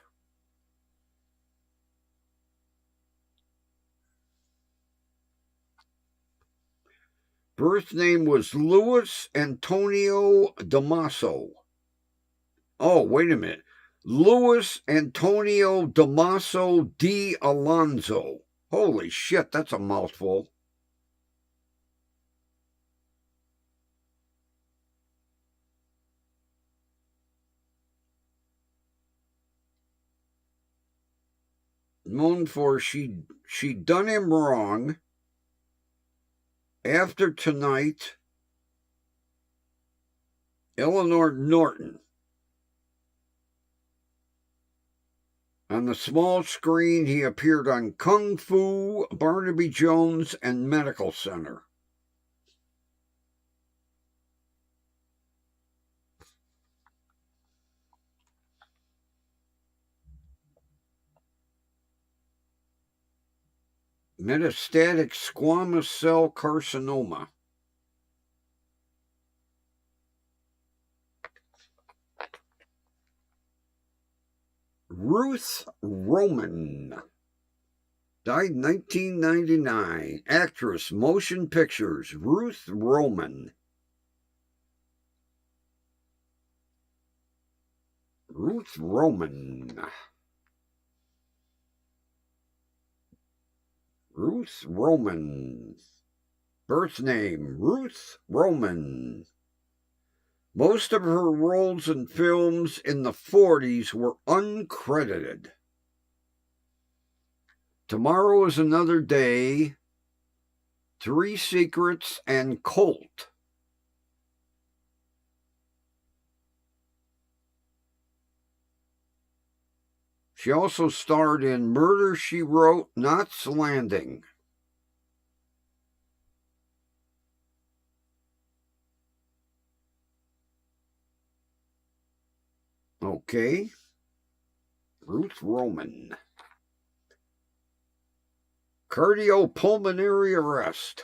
Birth name was Louis Antonio Damaso. Oh, wait a minute. Louis Antonio Damaso D. Alonzo. Holy shit, that's a mouthful. Known for she done him wrong. After Tonight, Eleanor Norton. On the small screen, he appeared on Kung Fu, Barnaby Jones, and Medical Center. Metastatic squamous cell carcinoma. Ruth Roman. Died 1999. Actress, motion pictures. Ruth Roman. Ruth Roman. Ruth Roman. Birth name, Ruth Roman. Most of her roles in films in the 40s were uncredited. Tomorrow is Another Day, Three Secrets, and Colt. She also starred in Murder, She Wrote, Knots Landing. Okay. Ruth Roman. Cardiopulmonary arrest.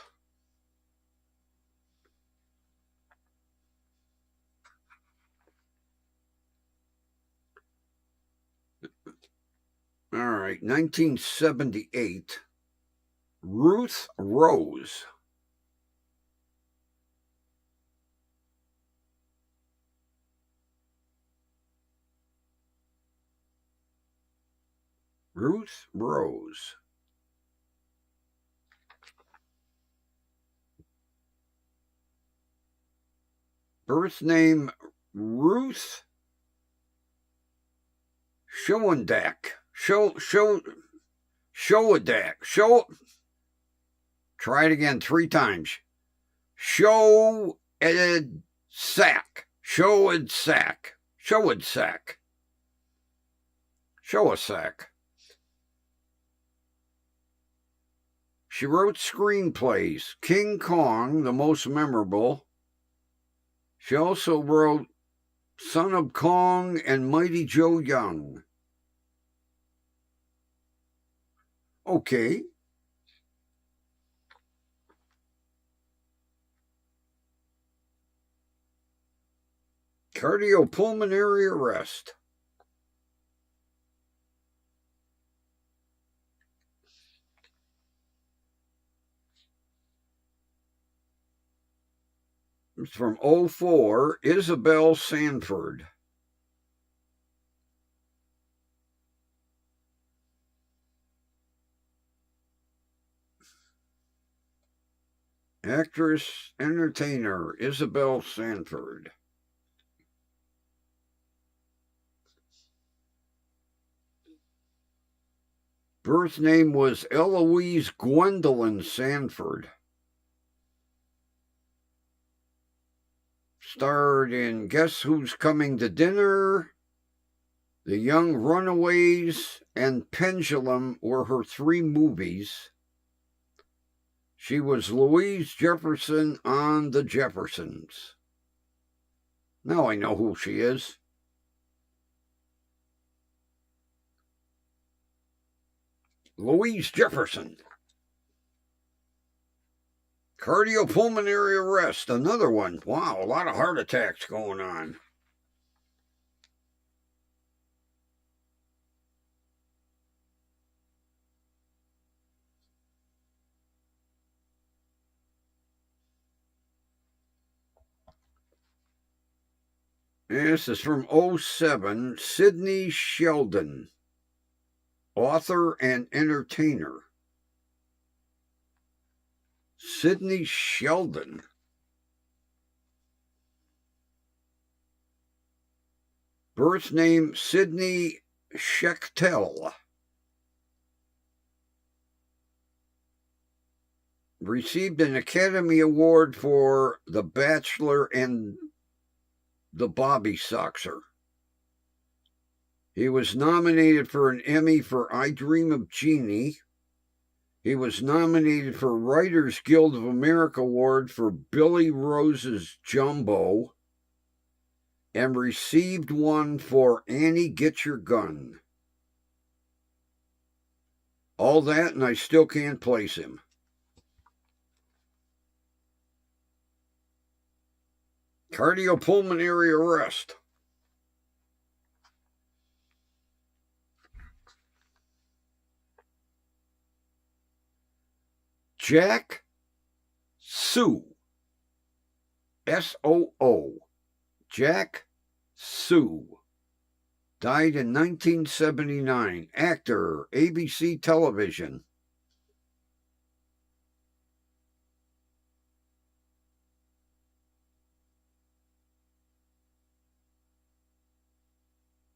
All right, 1978. Ruth Rose. Ruth Rose. Birth name, Ruth Schoendack. Schoendack. Try it again 3 times. Schoensack. Schoensack. Schoensack. Schoensack. She wrote screenplays. King Kong, the most memorable. She also wrote Son of Kong and Mighty Joe Young. Okay. Cardiopulmonary arrest. It's from 2004, Isabel Sanford. Actress, entertainer, Isabel Sanford. Birth name was Eloise Gwendolyn Sanford. Starred in Guess Who's Coming to Dinner, The Young Runaways, and Pendulum were her 3 movies. She was Louise Jefferson on The Jeffersons. Now I know who she is. Louise Jefferson. Cardiopulmonary arrest, another one. Wow, a lot of heart attacks going on. This is from '07. Sidney Sheldon, author and entertainer. Sidney Sheldon. Birth name Sidney Schechtel. Received an Academy Award for The Bachelor and The Bobby Soxer. He was nominated for an Emmy for I Dream of Jeannie. He was nominated for Writers Guild of America Award for Billy Rose's Jumbo, and received one for Annie Get Your Gun. All that, and I still can't place him. Cardiopulmonary arrest. Jack Soo. S-O-O. Jack Soo. Died in 1979. Actor, ABC Television.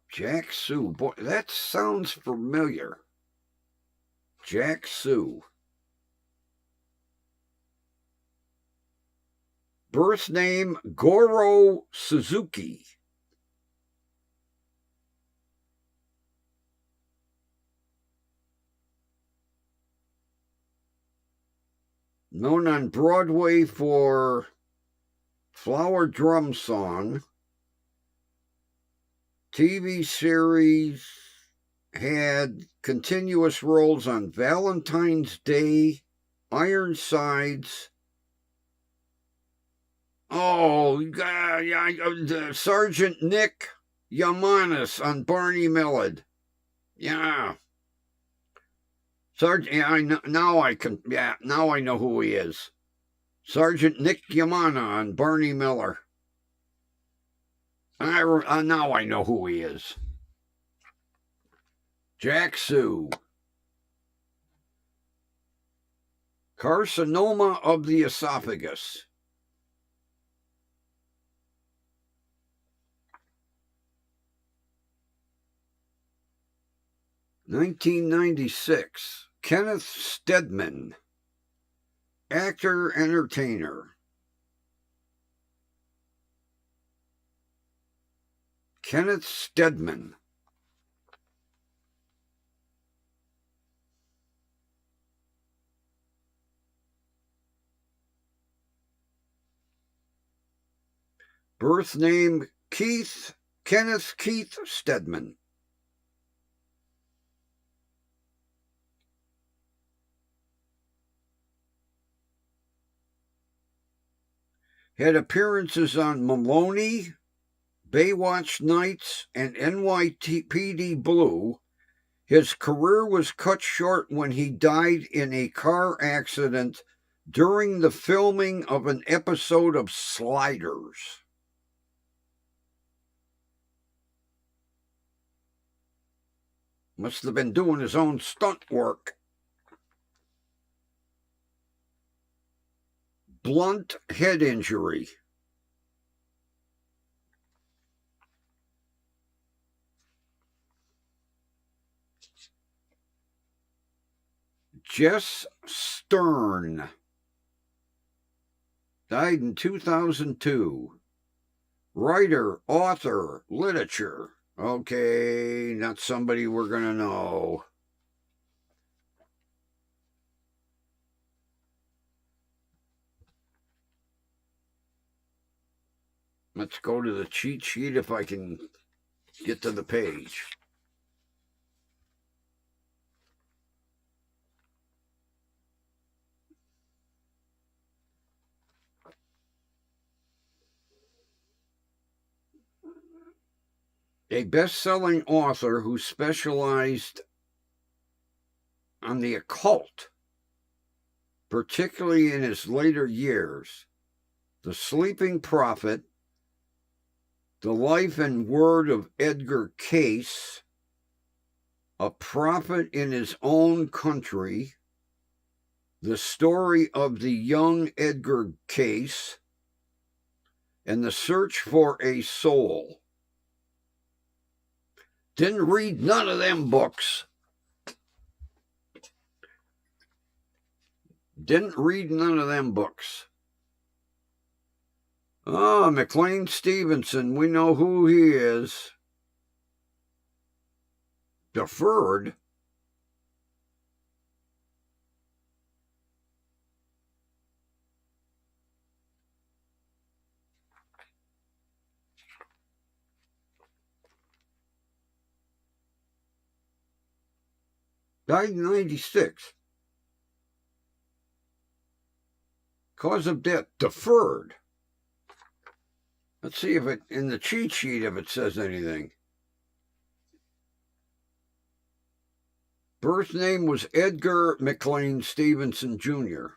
Jack Soo. Boy, that sounds familiar. Jack Soo. Birth name Goro Suzuki. Known on Broadway for Flower Drum Song. TV series, had continuous roles on Valentine's Day, Ironsides. Oh, Sergeant Nick Yamanis on Barney Millard. Yeah. Sergeant, yeah, now I know who he is. Sergeant Nick Yamana on Barney Miller. Now I know who he is. Jack Soo. Carcinoma of the esophagus. (1996). Kenneth Stedman. Actor, entertainer. Kenneth Stedman. Birth name Kenneth Keith Stedman. Had appearances on Maloney, Baywatch Nights, and NYPD Blue. His career was cut short when he died in a car accident during the filming of an episode of Sliders. Must have been doing his own stunt work. Blunt head injury. Jess Stern. Died in 2002. Writer, author, literature. Okay, not somebody we're going to know. Let's go to the cheat sheet if I can get to the page. A best-selling author who specialized on the occult, particularly in his later years. The Sleeping Prophet, The Life and Word of Edgar Cayce, A Prophet in His Own Country, The Story of the Young Edgar Cayce, and The Search for a Soul. Didn't read none of them books. Didn't read none of them books. Oh, McLean Stevenson, we know who he is. Deferred? Died in 96. Cause of death, deferred. Let's see if it, in the cheat sheet, if it says anything. Birth name was Edgar McLean Stevenson, Jr.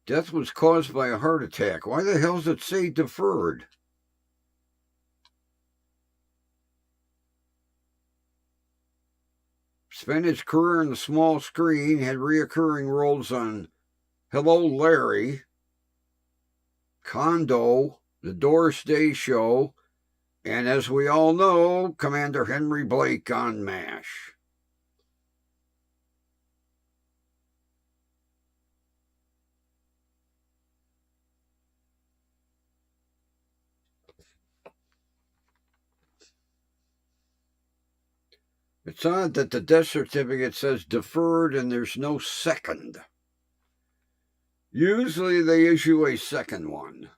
Death was caused by a heart attack. Why the hell does it say deferred? Spent his career on the small screen, had reoccurring roles on Hello, Larry, Condo, The Doris Day Show, and as we all know, Commander Henry Blake on MASH. It's odd that the death certificate says deferred and there's no second. Usually they issue a second one.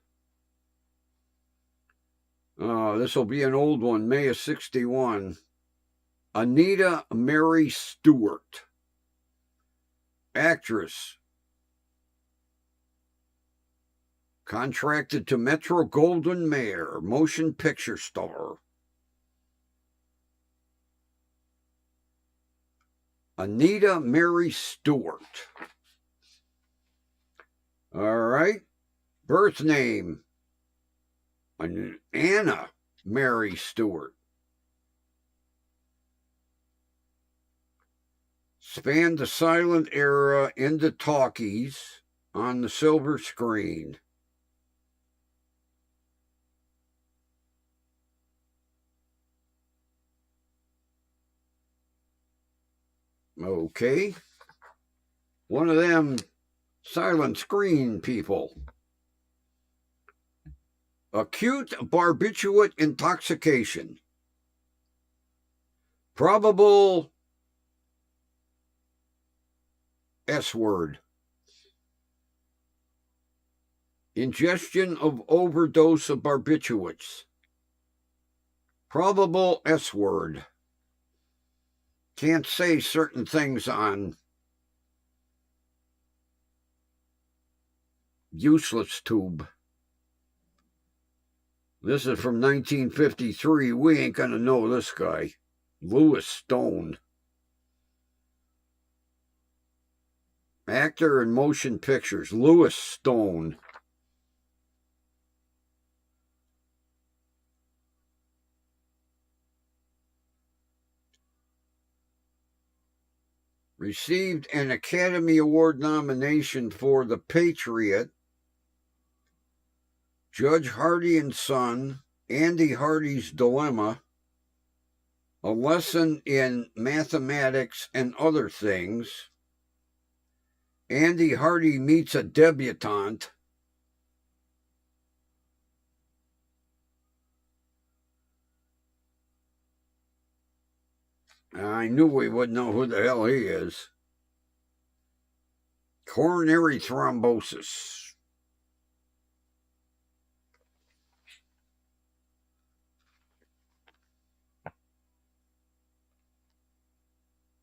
This will be an old one, May of 61. Anita Mary Stewart. Actress. Contracted to Metro-Goldwyn-Mayer, motion picture star. Anita Mary Stewart. All right. Birth name, Anna Mary Stewart. Spanned the silent era into talkies on the silver screen. Okay. One of them silent screen people. Acute barbiturate intoxication. Probable S word. Ingestion of overdose of barbiturates. Probable S word. Can't say certain things on useless tube. This is from 1953. We ain't gonna know this guy. Louis Stone. Actor in motion pictures. Louis Stone. Received an Academy Award nomination for The Patriot, Judge Hardy and Son, Andy Hardy's Dilemma, A Lesson in Mathematics and Other Things, Andy Hardy Meets a Debutante, I knew we wouldn't know who the hell he is. Coronary thrombosis.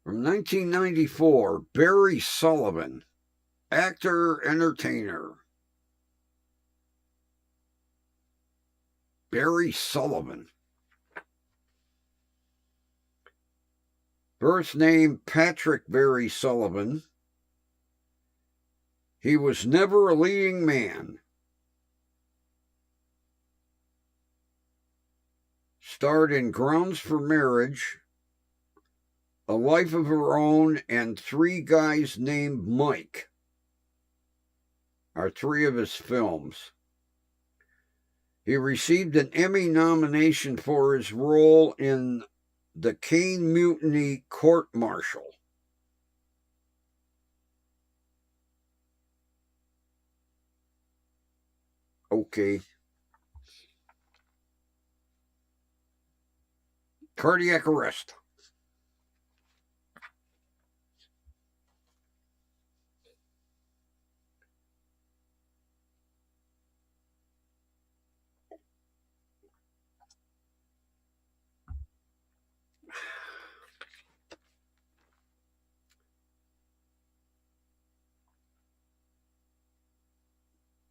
From 1994, Barry Sullivan, actor, entertainer. Barry Sullivan. Birth name Patrick Barry Sullivan. He was never a leading man. Starred in Grounds for Marriage, A Life of Her Own, and Three Guys Named Mike are three of his films. He received an Emmy nomination for his role in The Cane Mutiny Court Martial. Okay. Cardiac arrest.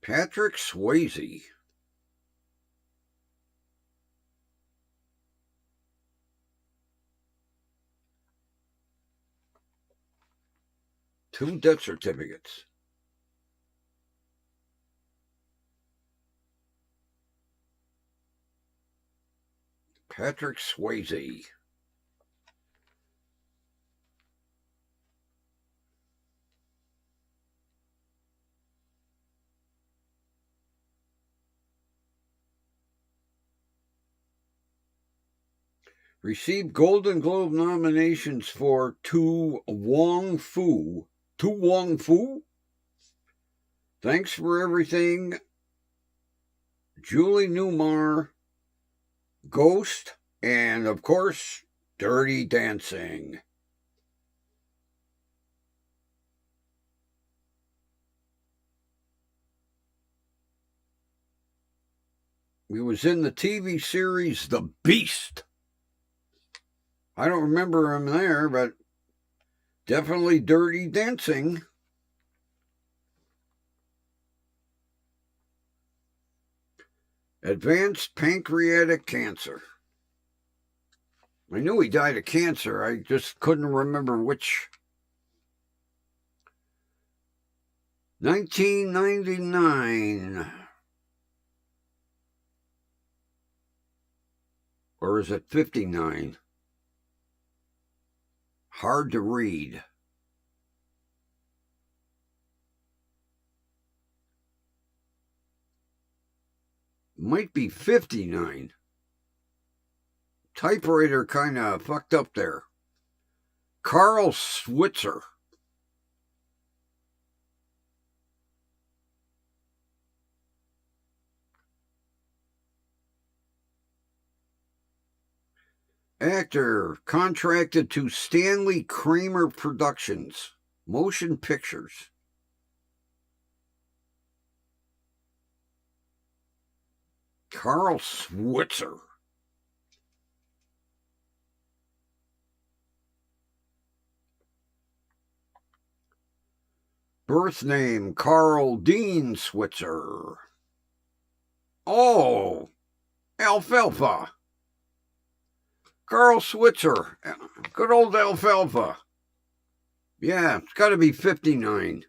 Patrick Swayze. Two death certificates. Patrick Swayze. Received Golden Globe nominations for To Wong Foo. To Wong Foo? Thanks for Everything. Julie Newmar. Ghost. And, of course, Dirty Dancing. He was in the TV series The Beast. I don't remember him there, but definitely Dirty Dancing. Advanced pancreatic cancer. I knew he died of cancer. I just couldn't remember which. 1999. Or is it 59? Hard to read. Might be 59. Typewriter kind of fucked up there. Carl Switzer. Actor contracted to Stanley Kramer Productions, Motion Pictures. Carl Switzer. Birth name Carl Dean Switzer. Oh, alfalfa. Carl Switzer. Good old alfalfa. Yeah, it's got to be 59.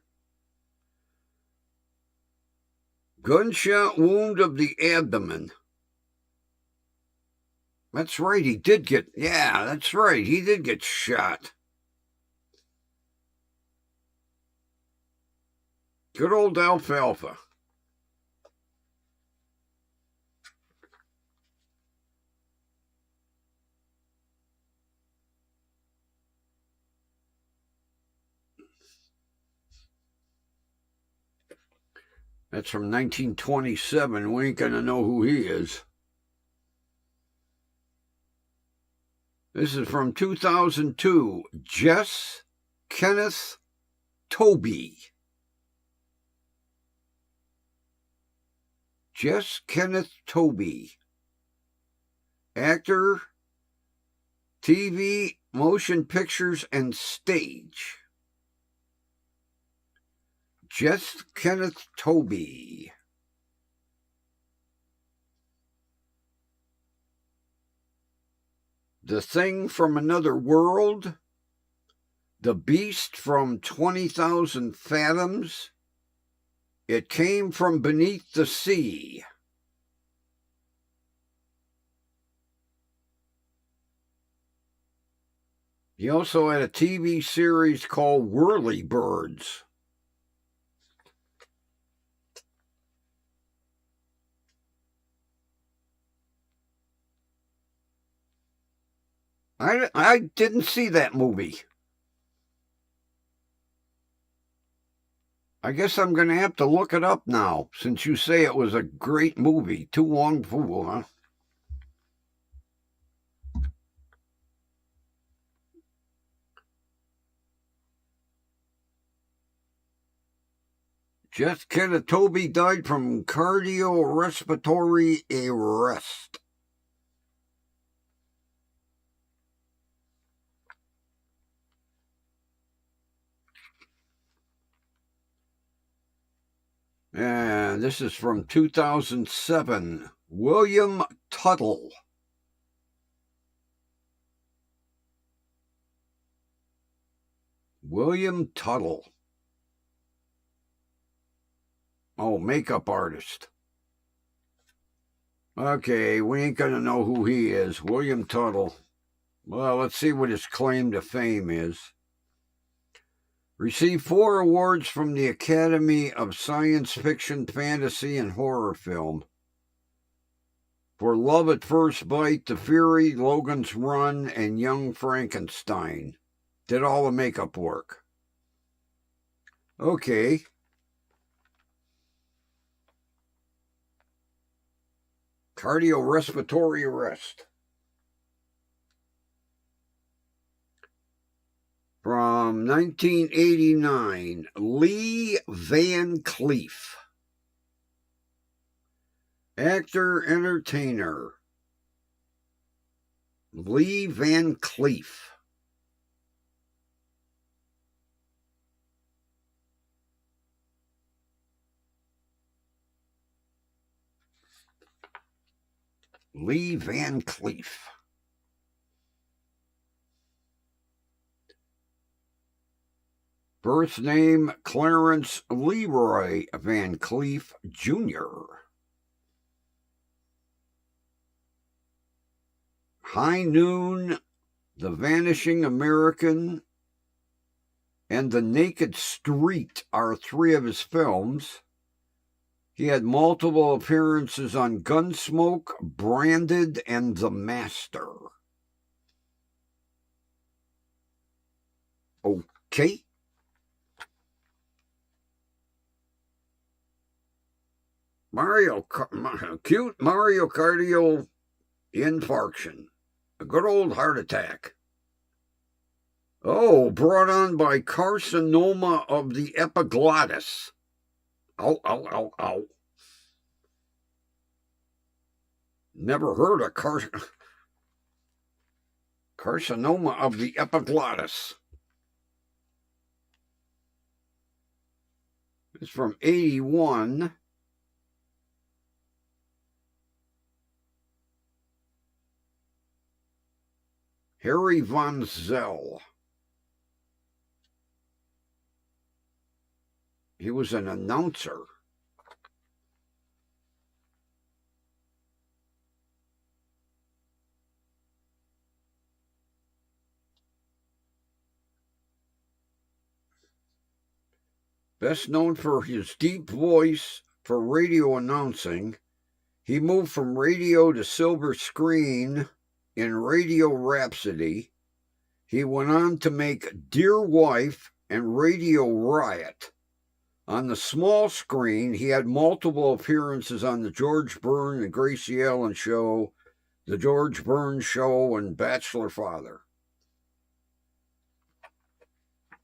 Gunshot wound of the abdomen. That's right, he did get, yeah, that's right, he did get shot. Good old alfalfa. That's from 1927. We ain't going to know who he is. This is from 2002. Jess Kenneth Toby. Jess Kenneth Toby. Actor, TV, motion pictures, and stage. Jess Kenneth Toby. The Thing from Another World, The Beast from 20,000 Fathoms, It Came from Beneath the Sea. He also had a TV series called Whirlybirds. I didn't see that movie. I guess I'm going to have to look it up now, since you say it was a great movie. To Wong Fu, huh? Jeff Kenatobi died from cardiorespiratory arrest. And this is from 2007. William Tuttle. William Tuttle. Oh, makeup artist. Okay, we ain't gonna know who he is. William Tuttle. Well, let's see what his claim to fame is. Received 4 awards from the Academy of Science Fiction, Fantasy, and Horror Film. For Love at First Bite, The Fury, Logan's Run, and Young Frankenstein. Did all the makeup work. Okay. Cardiorespiratory arrest. From 1989, Lee Van Cleef. Actor, entertainer. Lee Van Cleef. Lee Van Cleef. Birth name, Clarence Leroy Van Cleef, Jr. High Noon, The Vanishing American, and The Naked Street are 3 of his films. He had multiple appearances on Gunsmoke, Branded, and The Master. Okay. Acute myocardial infarction. A good old heart attack. Oh, brought on by carcinoma of the epiglottis. Ow, ow, ow, ow. Never heard of carcinoma of the epiglottis. It's from 81. Harry Von Zell. He was an announcer. Best known for his deep voice for radio announcing, he moved from radio to silver screen in Radio Rhapsody. He went on to make Dear Wife and Radio Riot. On the small screen, he had multiple appearances on The George Burns and Gracie Allen Show, The George Burns Show, and Bachelor Father.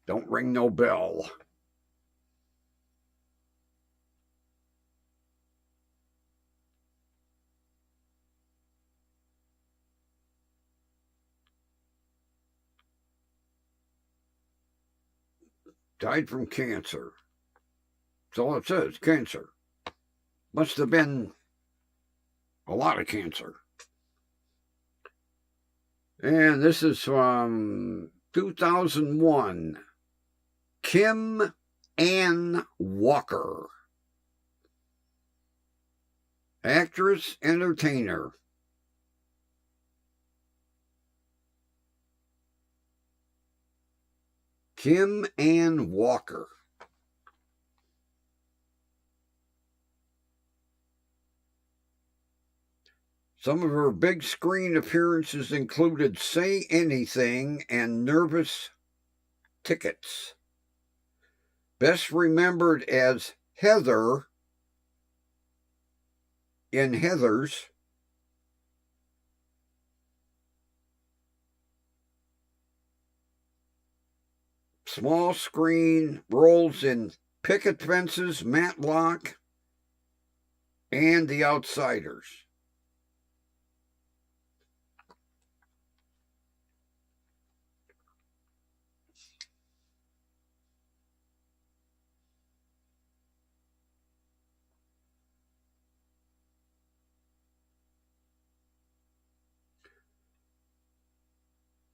Don't ring no bell. Died from cancer. That's all it says, cancer. Must have been a lot of cancer. And this is from 2001. Kim Ann Walker. Actress, entertainer. Kim Ann Walker. Some of her big screen appearances included Say Anything and Nervous Tickets. Best remembered as Heather in Heathers. Small screen roles in Picket Fences, Matlock, and The Outsiders.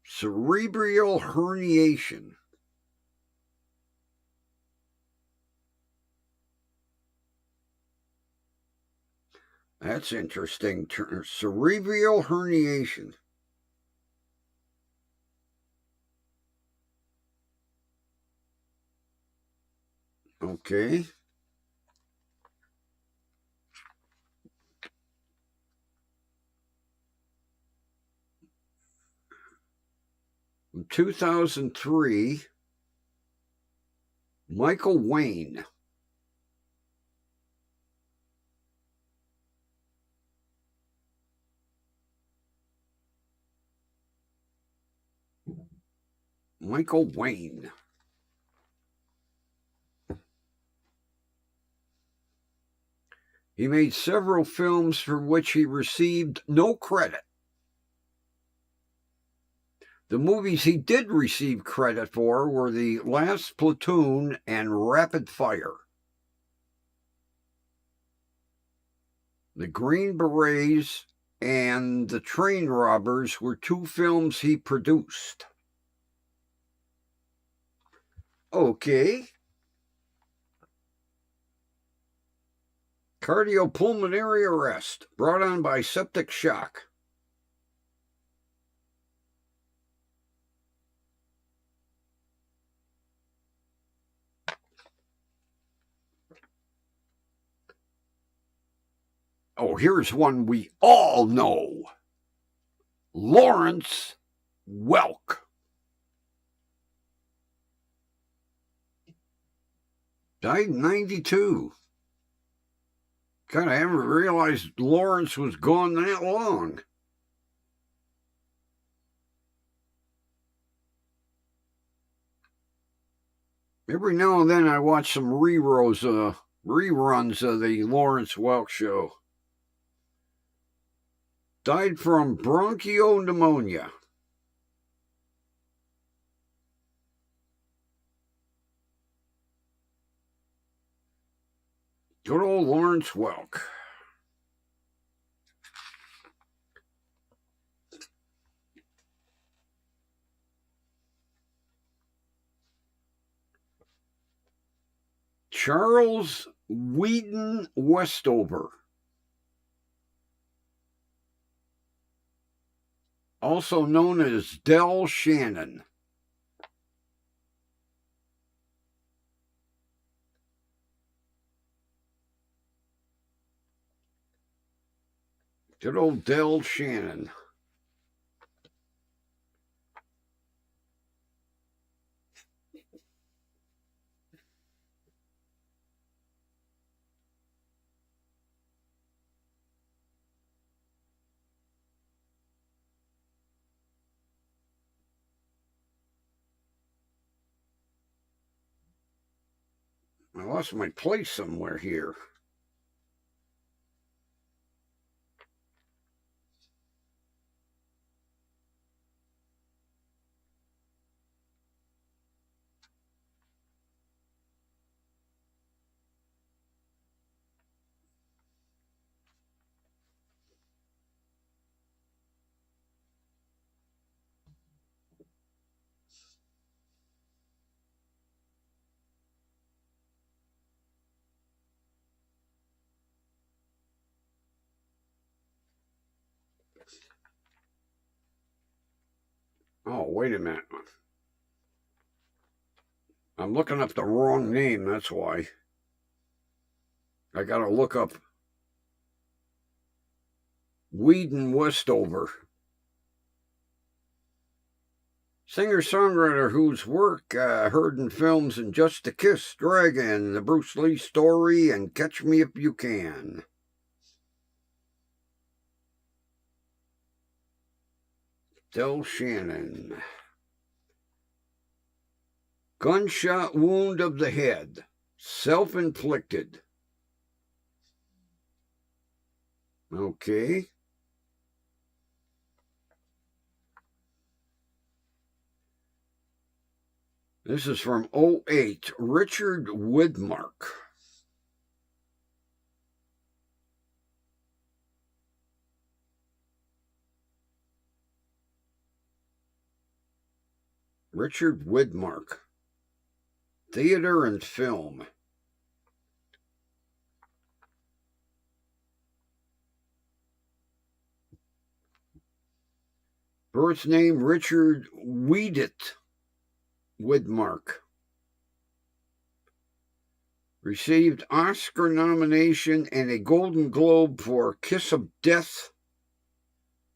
Cerebral herniation. That's interesting. Cerebral herniation. Okay. In 2003, Michael Wayne. Michael Wayne. He made several films for which he received no credit. The movies he did receive credit for were The Last Platoon and Rapid Fire. The Green Berets and The Train Robbers were two films he produced. Okay. Cardiopulmonary arrest brought on by septic shock. Oh, here's one we all know. Lawrence Welk. Died in 92. God, I haven't realized Lawrence was gone that long. Every now and then I watch some reruns of the Lawrence Welk show. Died from bronchopneumonia. Good old Lawrence Welk. Charles Wheaton Westover. Also known as Del Shannon. Good old Del Shannon. I lost my place somewhere here. Oh, wait a minute. I'm looking up the wrong name, that's why. I gotta look up Whedon Westover. Singer-songwriter whose work heard in films in Just a Kiss, Dragon, The Bruce Lee Story, and Catch Me If You Can. Del Shannon. Gunshot wound of the head. Self-inflicted. Okay. This is from 2008. Richard Widmark. Richard Widmark. Theater and film. Birth name Richard Widmark. Received Oscar nomination and a Golden Globe for Kiss of Death,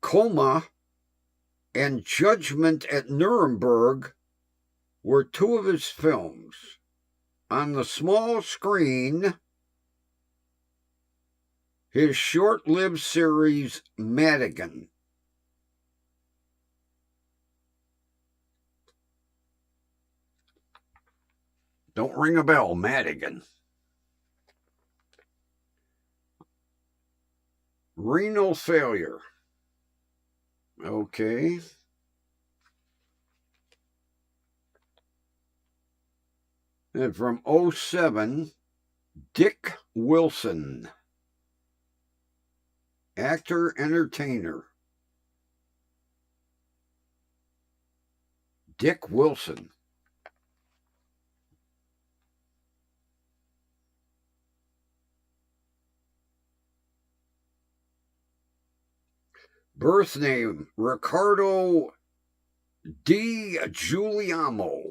Coma, and Judgment at Nuremberg were two of his films. On the small screen, his short-lived series, Madigan. Don't ring a bell, Madigan. Renal failure. Okay. And from 2007, Dick Wilson. Actor, entertainer. Dick Wilson. Birth name, Ricardo Di Giuliano.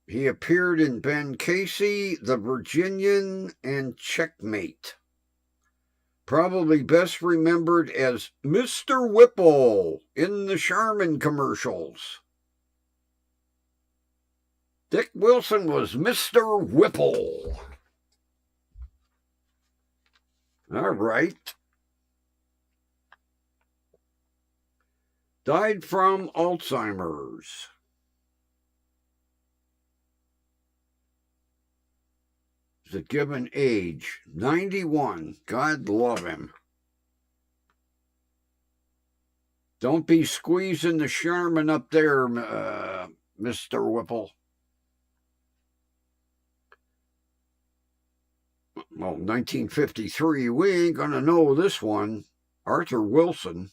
He appeared in Ben Casey, The Virginian, and Checkmate. Probably best remembered as Mr. Whipple in the Charmin commercials. Dick Wilson was Mr. Whipple. All right. Died from Alzheimer's. The given age, 91. God love him. Don't be squeezing the Charmin up there, Mr. Whipple. Well, 1953, we ain't gonna know this one. Arthur Wilson.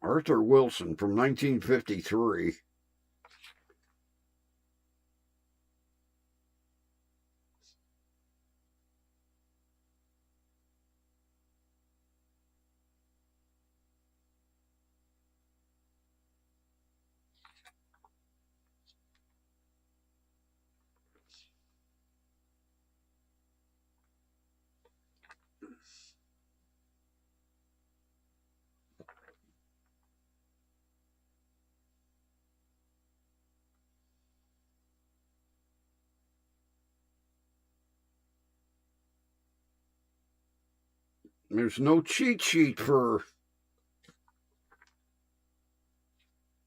Arthur Wilson from 1953. There's no cheat sheet for...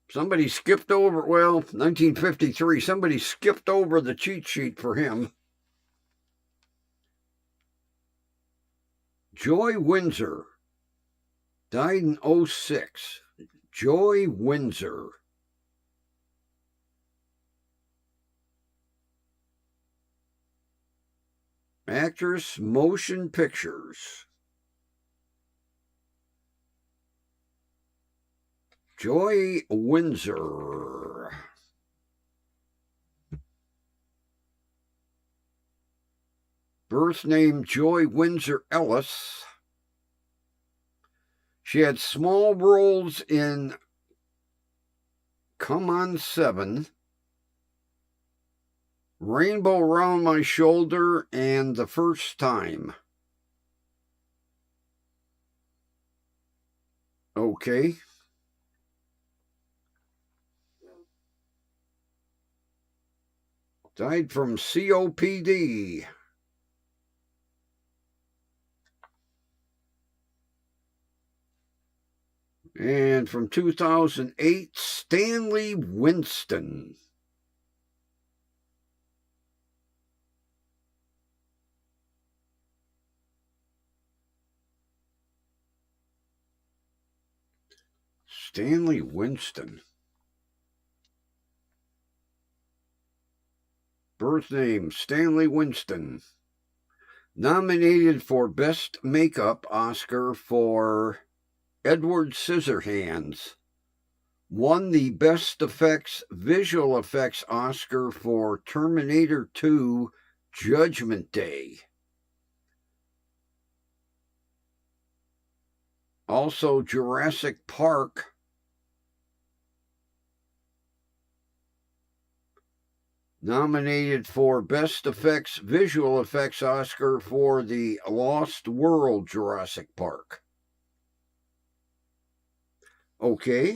Somebody skipped over, well, 1953, somebody skipped over the cheat sheet for him. Joy Windsor. Died in 2006. Joy Windsor. Actress, motion pictures. Joy Windsor. Birth name Joy Windsor Ellis. She had small roles in Come On 7, Rainbow Around My Shoulder, and The First Time. Okay. Died from COPD. And from 2008, Stanley Winston. Stanley Winston. Birth name, Stanley Winston. Nominated for Best Makeup Oscar for Edward Scissorhands. Won the Best Effects Visual Effects Oscar for Terminator 2 Judgment Day. Also Jurassic Park. Nominated for Best Effects Visual Effects Oscar for the Lost World Jurassic Park. Okay.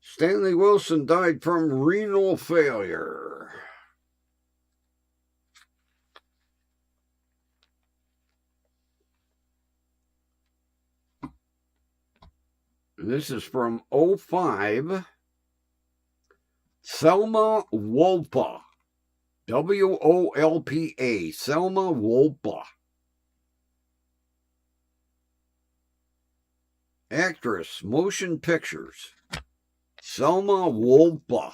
Stanley Wilson died from renal failure. This is from 2005. Selma Wolpa. WOLPA. Selma Wolpa. Actress, motion pictures. Selma Wolpa.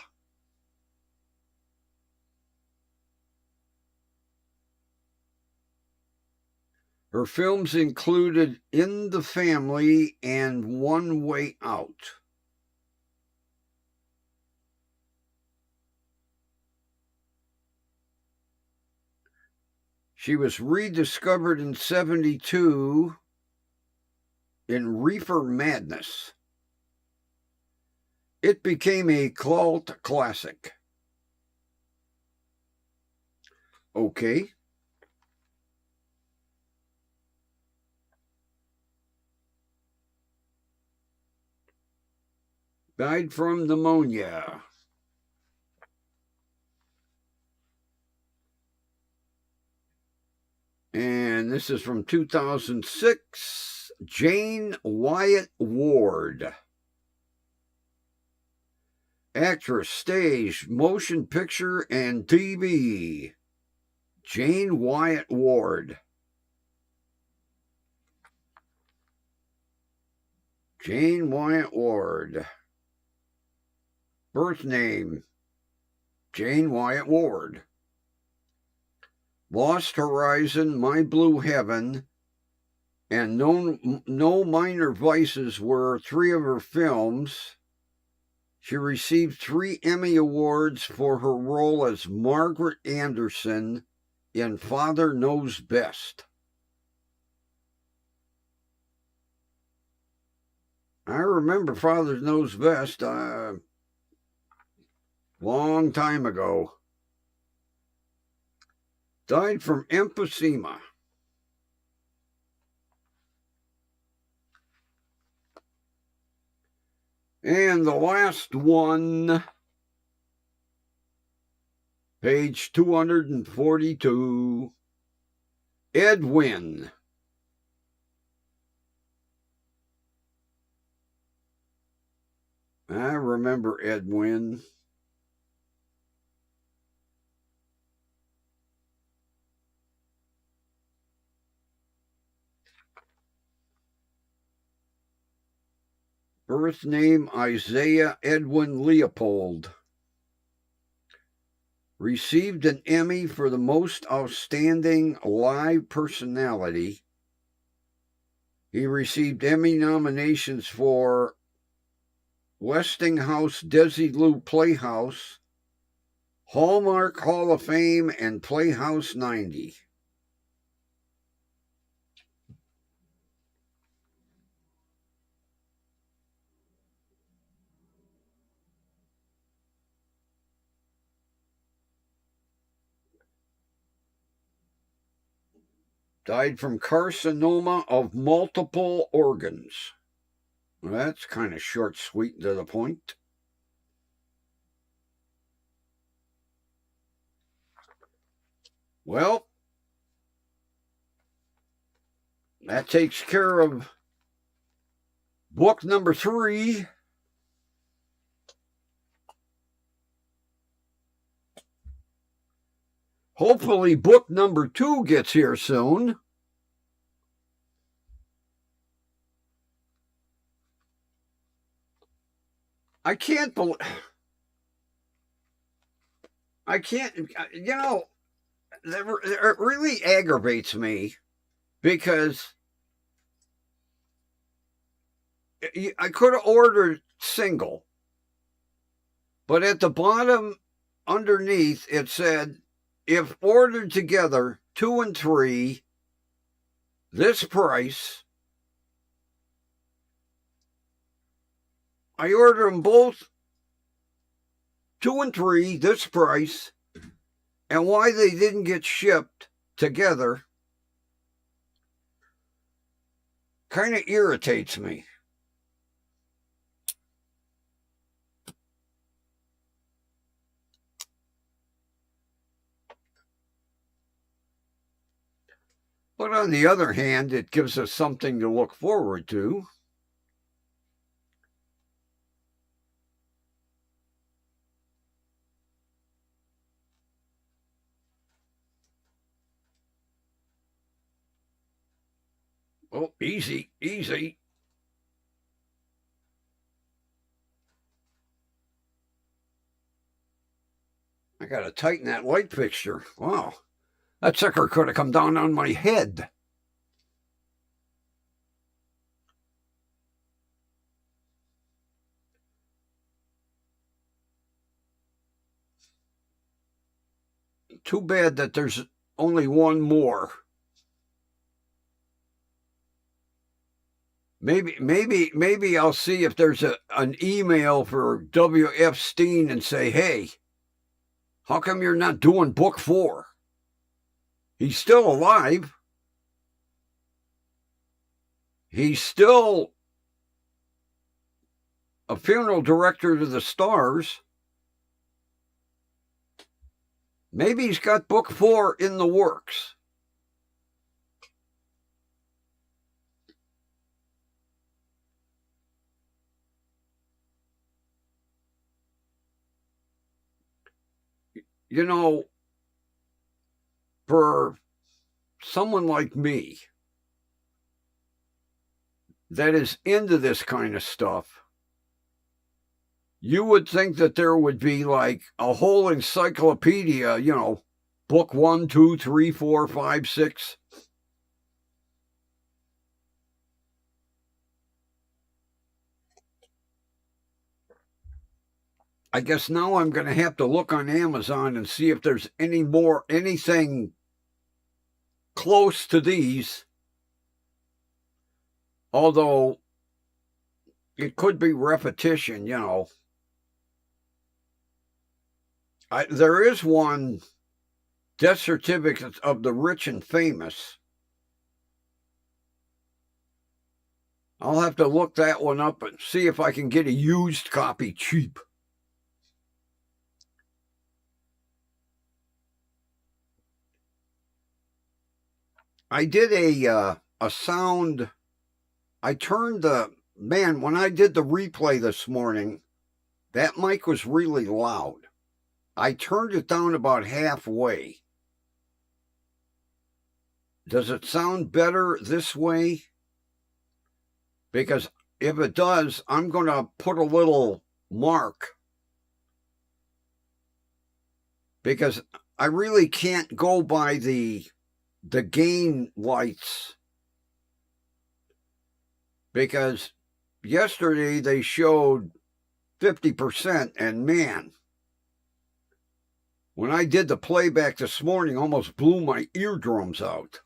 Her films included In the Family and One Way Out. She was rediscovered in 1972 in Reefer Madness. It became a cult classic. Okay. Died from pneumonia. And this is from 2006, Jane Wyatt Ward. Actress, stage, motion picture, and TV. Jane Wyatt Ward. Jane Wyatt Ward. Birth name, Jane Wyatt Ward. Lost Horizon, My Blue Heaven, and No Minor Vices were three of her films. She received 3 Emmy Awards for her role as Margaret Anderson in Father Knows Best. I remember Father Knows Best long time ago. Died from emphysema. And the last one, page 242, Edwin. I remember Edwin. Birth name, Isaiah Edwin Leopold. Received an Emmy for the most outstanding live personality He received Emmy nominations for Westinghouse Desilu Playhouse, Hallmark Hall of Fame, and Playhouse 90. Died from carcinoma of multiple organs. Well, that's kind of short, sweet, and to the point. Well, that takes care of book number 3. Hopefully, book number 2 gets here soon. I can't believe... I can't... You know, it really aggravates me because I could have ordered single, but at the bottom underneath it said, if ordered together, 2 and 3, this price. I ordered them both 2 and 3, this price, and why they didn't get shipped together kind of irritates me. But on the other hand, it gives us something to look forward to. Oh, easy, easy. I got to tighten that light fixture. Wow, that sucker could have come down on my head. Too bad that there's only one more. Maybe I'll see if there's an email for W.F. Steen and say, hey, how come you're not doing book 4? He's still alive. He's still a funeral director to the stars. Maybe he's got book 4 in the works. You know, for someone like me that is into this kind of stuff, you would think that there would be like a whole encyclopedia, you know, book 1, 2, 3, 4, 5, 6. I guess now I'm going to have to look on Amazon and see if there's anything close to these. Although it could be repetition, you know. There is one, Death Certificates of the Rich and Famous. I'll have to look that one up and see if I can get a used copy cheap. I did a sound. I turned when I did the replay this morning, that mic was really loud. I turned it down about halfway. Does it sound better this way? Because if it does, I'm going to put a little mark. Because I really can't go by the gain lights because yesterday they showed 50%, and man, when I did the playback this morning, almost blew my eardrums out.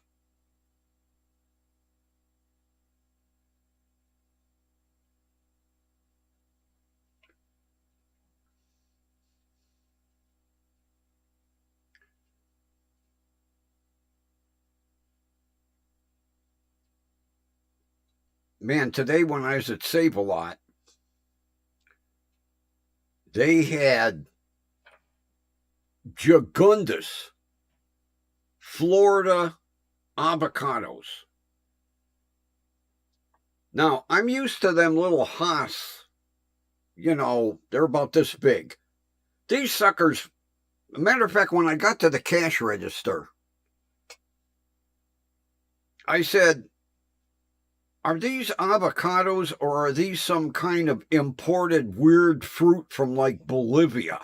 Man, today when I was at Save-A-Lot, they had Jagundus, Florida avocados. Now, I'm used to them little Haas, they're about this big. These suckers, matter of fact, when I got to the cash register, I said, are these avocados or are these some kind of imported weird fruit from like Bolivia?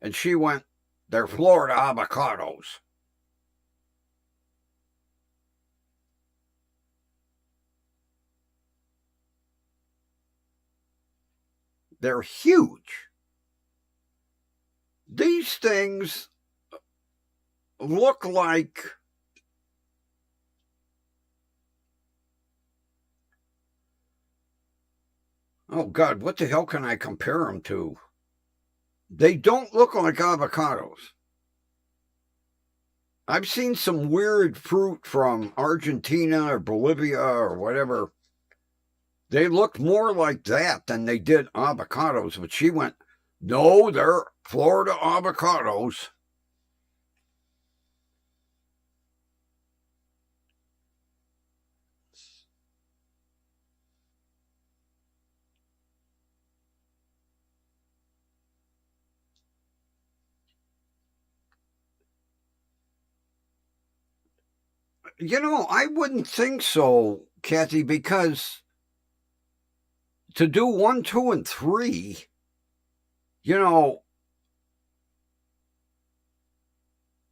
And she went, they're Florida avocados. They're huge. These things look like oh God, what the hell can I compare them to? They don't look like avocados. I've seen some weird fruit from Argentina or Bolivia or whatever. They looked more like that than they did avocados. But she went, no, they're Florida avocados. I wouldn't think so, Kathy, because to do 1, 2, and 3,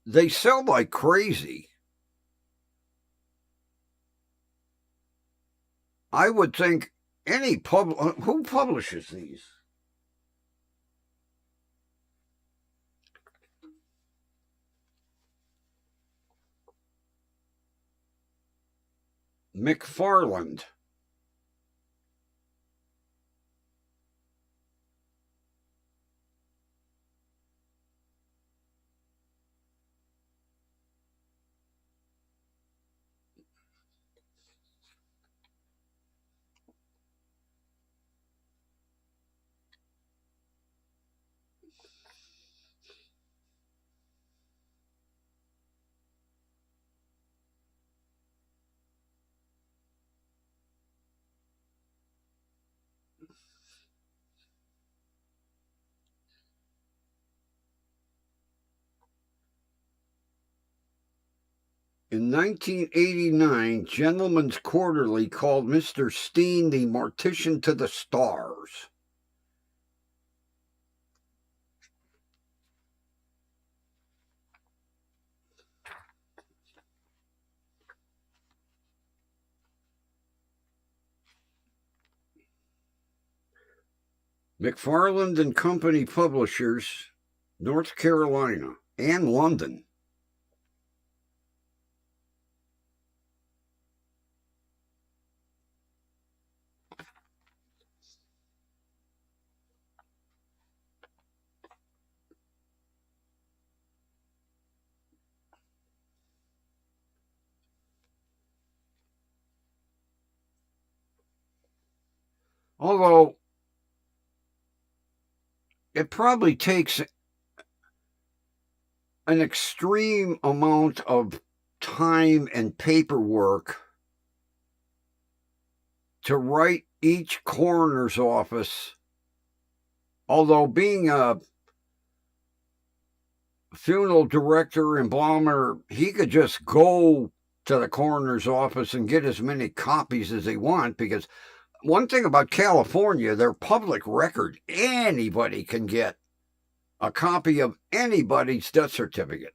they sell like crazy. I would think any who publishes these? McFarland. In 1989, Gentleman's Quarterly called Mr. Steen the mortician to the stars. McFarland and Company Publishers, North Carolina and London. Although it probably takes an extreme amount of time and paperwork to write each coroner's office. Although being a funeral director and embalmer, he could just go to the coroner's office and get as many copies as they want, because one thing about California, they're public record. Anybody can get a copy of anybody's death certificate.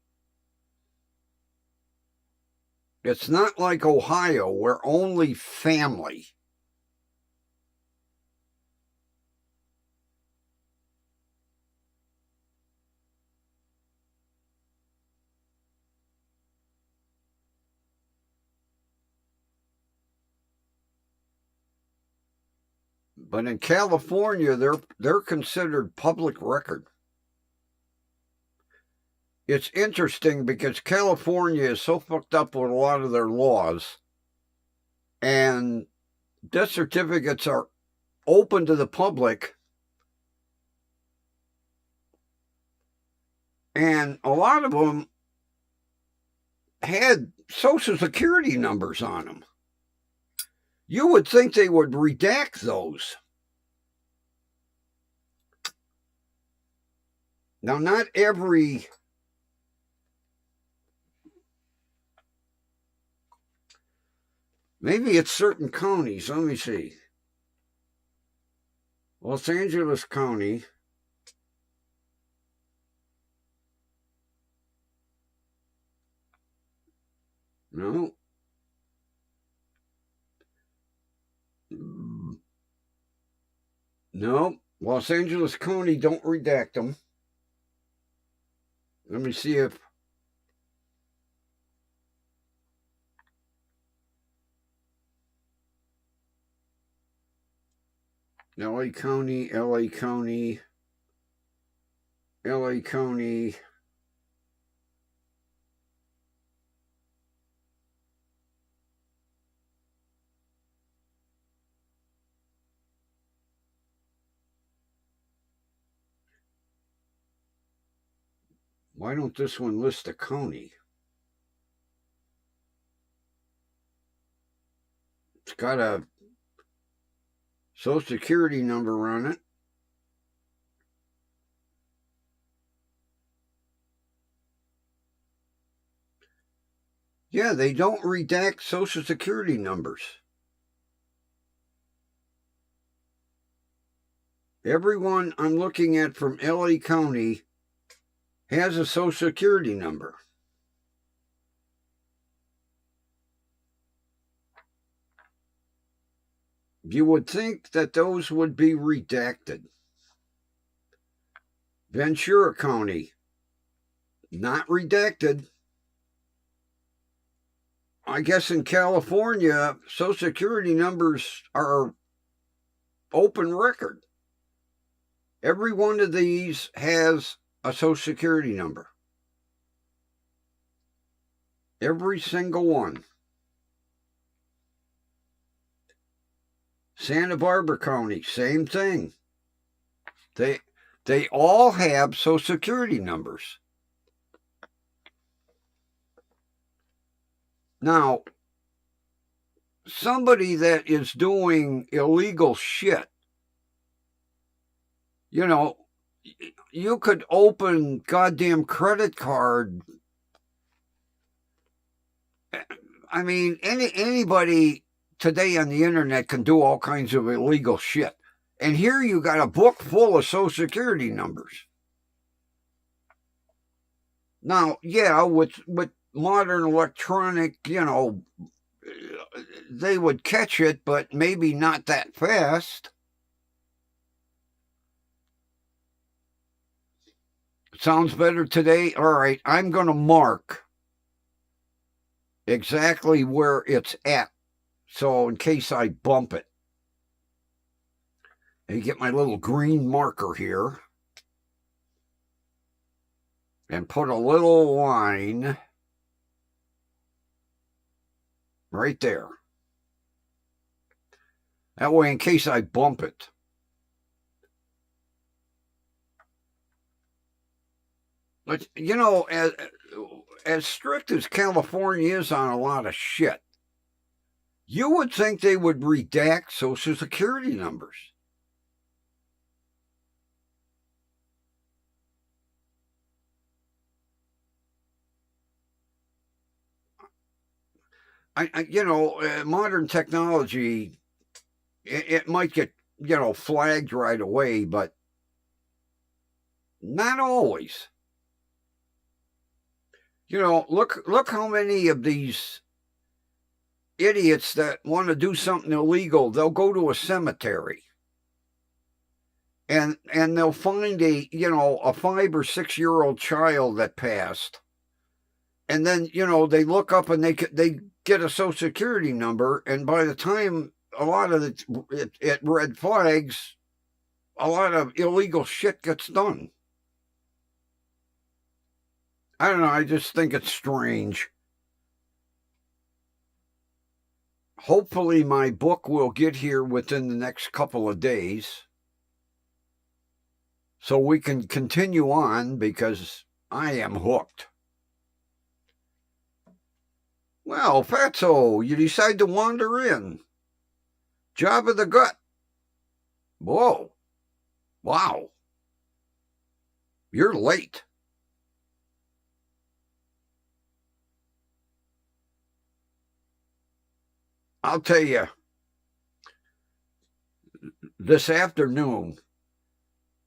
It's not like Ohio where only family. But in California, they're considered public record. It's interesting because California is so fucked up with a lot of their laws, and death certificates are open to the public, and a lot of them had Social Security numbers on them. You would think they would redact those. Now, not every... Maybe it's certain counties. Let me see. Los Angeles County. No. No. Los Angeles County don't redact them. Let me see if... LA County, LA County, LA County. Why don't this one list a county? It's got a Social Security number on it. Yeah, they don't redact Social Security numbers. Everyone I'm looking at from LA County has a Social Security number. You would think that those would be redacted. Ventura County, not redacted. I guess in California, Social Security numbers are open record. Every one of these has a Social Security number. Every single one. Santa Barbara County, same thing. They all have Social Security numbers. Now, somebody that is doing illegal shit, you know, you could open goddamn credit card. I mean, anybody today on the internet can do all kinds of illegal shit. And here you got a book full of Social Security numbers. Now, yeah, with modern electronic, you know, they would catch it, but maybe not that fast. Sounds better today? All right, I'm going to mark exactly where it's at. So in case I bump it. I get my little green marker here. And put a little line right there. That way, in case I bump it. But, you know, as strict as California is on a lot of shit, you would think they would redact Social Security numbers. You know, modern technology, it might get, you know, flagged right away, but not always. You know, look how many of these idiots that want to do something illegal, they'll go to a cemetery. And they'll find a 5 or 6 year old child that passed. And then, they look up and they get a social security number. And by the time a lot of it red flags, a lot of illegal shit gets done. I don't know. I just think it's strange. Hopefully my book will get here within the next couple of days, so we can continue on, because I am hooked. Well, Fatso, you decide to wander in. Job of the gut. Whoa. Wow. You're late. I'll tell you, this afternoon,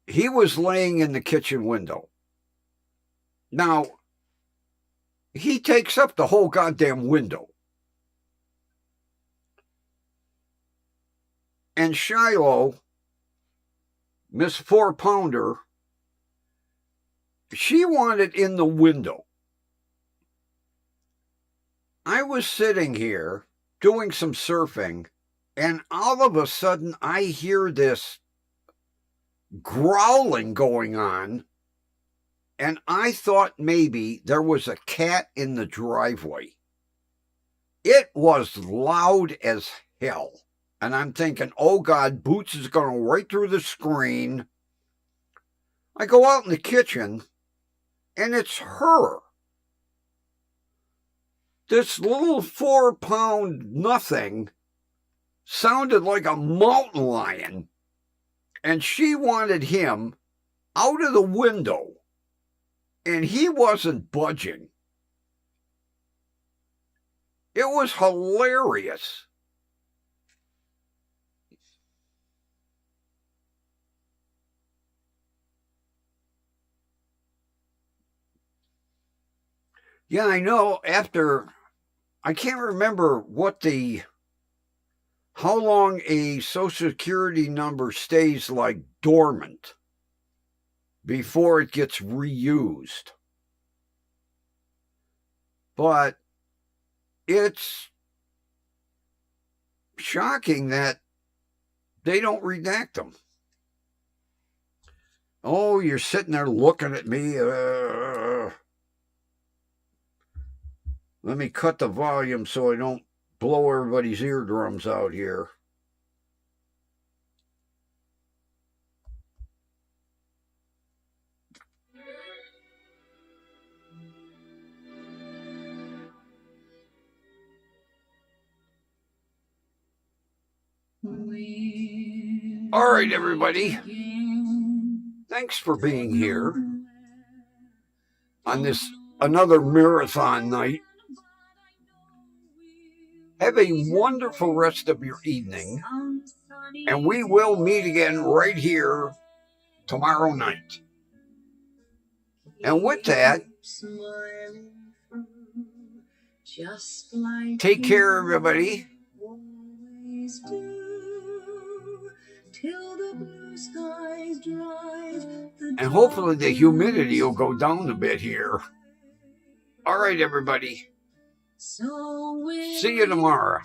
he was laying in the kitchen window. Now, he takes up the whole goddamn window. And Shiloh, Miss 4-pounder, she wanted in the window. I was sitting here doing some surfing, and all of a sudden I hear this growling going on, and I thought maybe there was a cat in the driveway. It was loud as hell, and I'm thinking, oh God, Boots is going right through the screen. I go out in the kitchen, and it's her. This little 4-pound nothing sounded like a mountain lion, and she wanted him out of the window, and he wasn't budging. It was hilarious. Yeah, I know. I can't remember how long a social security number stays like dormant before it gets reused. But it's shocking that they don't redact them. Oh, you're sitting there looking at me. Let me cut the volume so I don't blow everybody's eardrums out here. All right, everybody. Thanks for being here on this another marathon night. Have a wonderful rest of your evening, and we will meet again right here tomorrow night. And with that, take care, everybody. And hopefully the humidity will go down a bit here. All right, everybody. See you tomorrow.